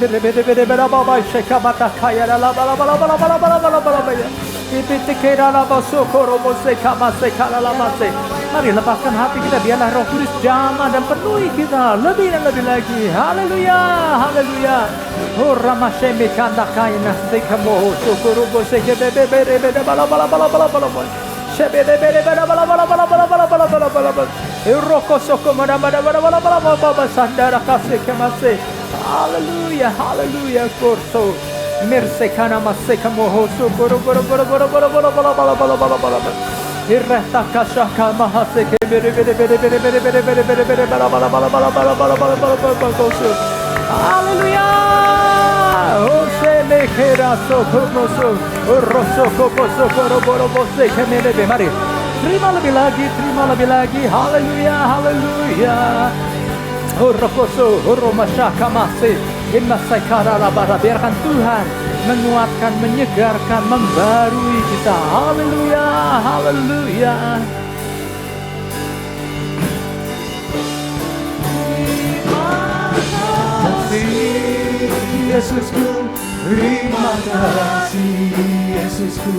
bere baba sheka matakaya la bala bala bala bala bala bala bala bala ipitikera la baso koro moseka masekala la mase. Mari lepaskan hati kita, biarlah Roh Kudus jamah dan penuhi kita lebih dan lebih lagi. Haleluya, haleluya. Oh ramasheme kanda kaina sekamo sokoro boseke bebe bere bere bala bala bala bala bala bala. Shebede bere bere bala bala bala bala bala bala bala bala bala. Euroko soko mada mada bala bala bala bala sandara kaseke mase. Haleluya, haleluya korso. Mersekana masekamo sokoro boro boro boro boro boro bala bala bala bala bala. Irrata kashaka mahaseke bere bere bere bere bere bere bere bere bere bala bala bala bala bala bala bala bala bala. Haleluya. Oh seme keraso komoso rosso komoso koroboro bose kemelebe. Mari terima lebih lagi. Haleluya, haleluya. Oh rokoso romashaka mase imasakara labara. Biarkan Tuhan menguatkan, menyegarkan, membarui kita. Haleluya, haleluya. Yesusku, terima kasih Yesusku.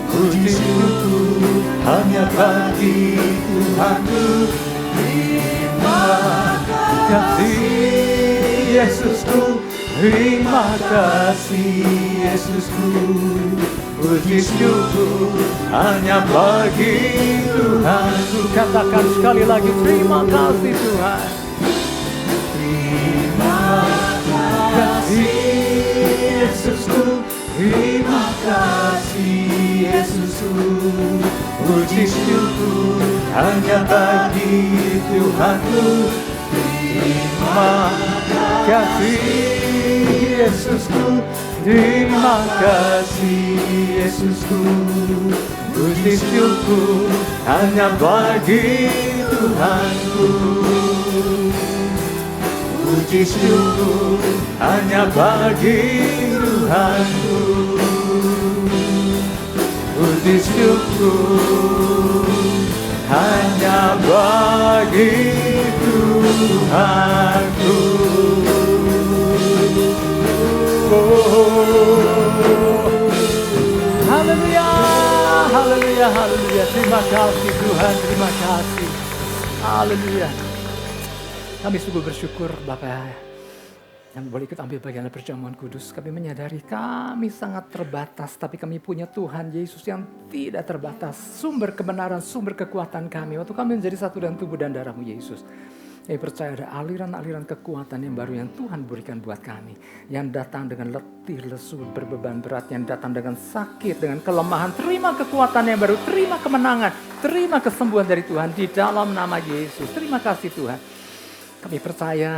Puji syukur hanya bagi Tuhanku. Terima kasih Yesusku, terima kasih Yesusku. Puji syukur hanya bagi Tuhanku. Katakan sekali lagi, terima kasih Tuhan. Yesusku, terima kasih Yesusku. Puji syukur hanya bagi Tuhanku. Terima kasih Yesusku, terima kasih Yesusku. Puji syukur hanya bagi Tuhanku. Puji syukur hanya bagi Tuhanku. Puji syukur hanya bagi Tuhanku. Haleluya, haleluya, haleluya. Terima kasih Tuhan, terima kasih. Haleluya. Kami sungguh bersyukur Bapak yang boleh ikut ambil bagian dalam perjamuan kudus. Kami menyadari kami sangat terbatas, tapi kami punya Tuhan Yesus yang tidak terbatas. Sumber kebenaran, sumber kekuatan kami. Waktu kami menjadi satu dan tubuh dan darah-Mu Yesus. Kami percaya ada aliran-aliran kekuatan yang baru yang Tuhan berikan buat kami. Yang datang dengan letih, lesu, berbeban berat. Yang datang dengan sakit, dengan kelemahan. Terima kekuatan yang baru, terima kemenangan. Terima kesembuhan dari Tuhan di dalam nama Yesus. Terima kasih Tuhan. Kami percaya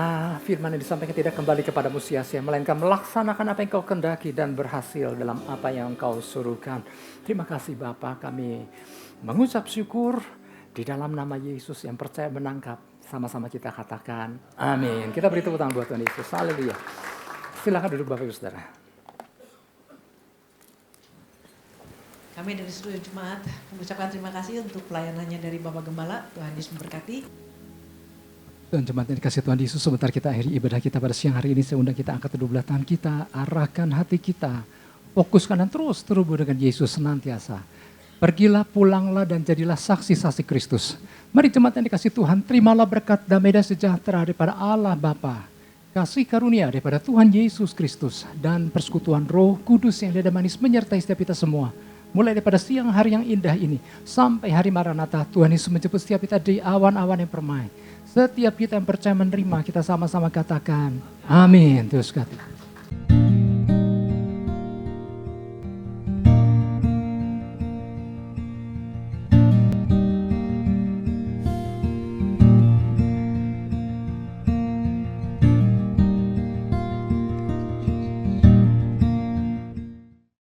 firman yang disampaikan tidak kembali kepadamu sia-sia, melainkan melaksanakan apa yang kau kendaki dan berhasil dalam apa yang kau suruhkan. Terima kasih Bapa, kami mengucap syukur di dalam nama Yesus yang percaya menangkap. Sama-sama kita katakan amin. Kita beri tepuk tangan buat Tuhan Yesus. Haleluya. Silakan duduk Bapak Ibu Saudara. Kami dari seluruh jemaat mengucapkan terima kasih untuk pelayanannya dari Bapak Gembala. Tuhan Yesus memberkati. Tuhan jemaat yang dikasih Tuhan Yesus, sebentar kita akhiri ibadah kita pada siang hari ini. Saya undang kita angkat kedua belah tangan kita, arahkan hati kita, fokuskan dan terus terhubung dengan Yesus senantiasa. Pergilah, pulanglah dan jadilah saksi-saksi Kristus. Mari jemaat yang dikasih Tuhan, terimalah berkat damai dan sejahtera daripada Allah Bapa, kasih karunia daripada Tuhan Yesus Kristus, dan persekutuan Roh Kudus yang lidah manis menyertai setiap kita semua. Mulai daripada siang hari yang indah ini sampai hari Maranatha, Tuhan Yesus menjemput setiap kita di awan-awan yang permai. Setiap kita yang percaya menerima, kita sama-sama katakan amin. Terus kata.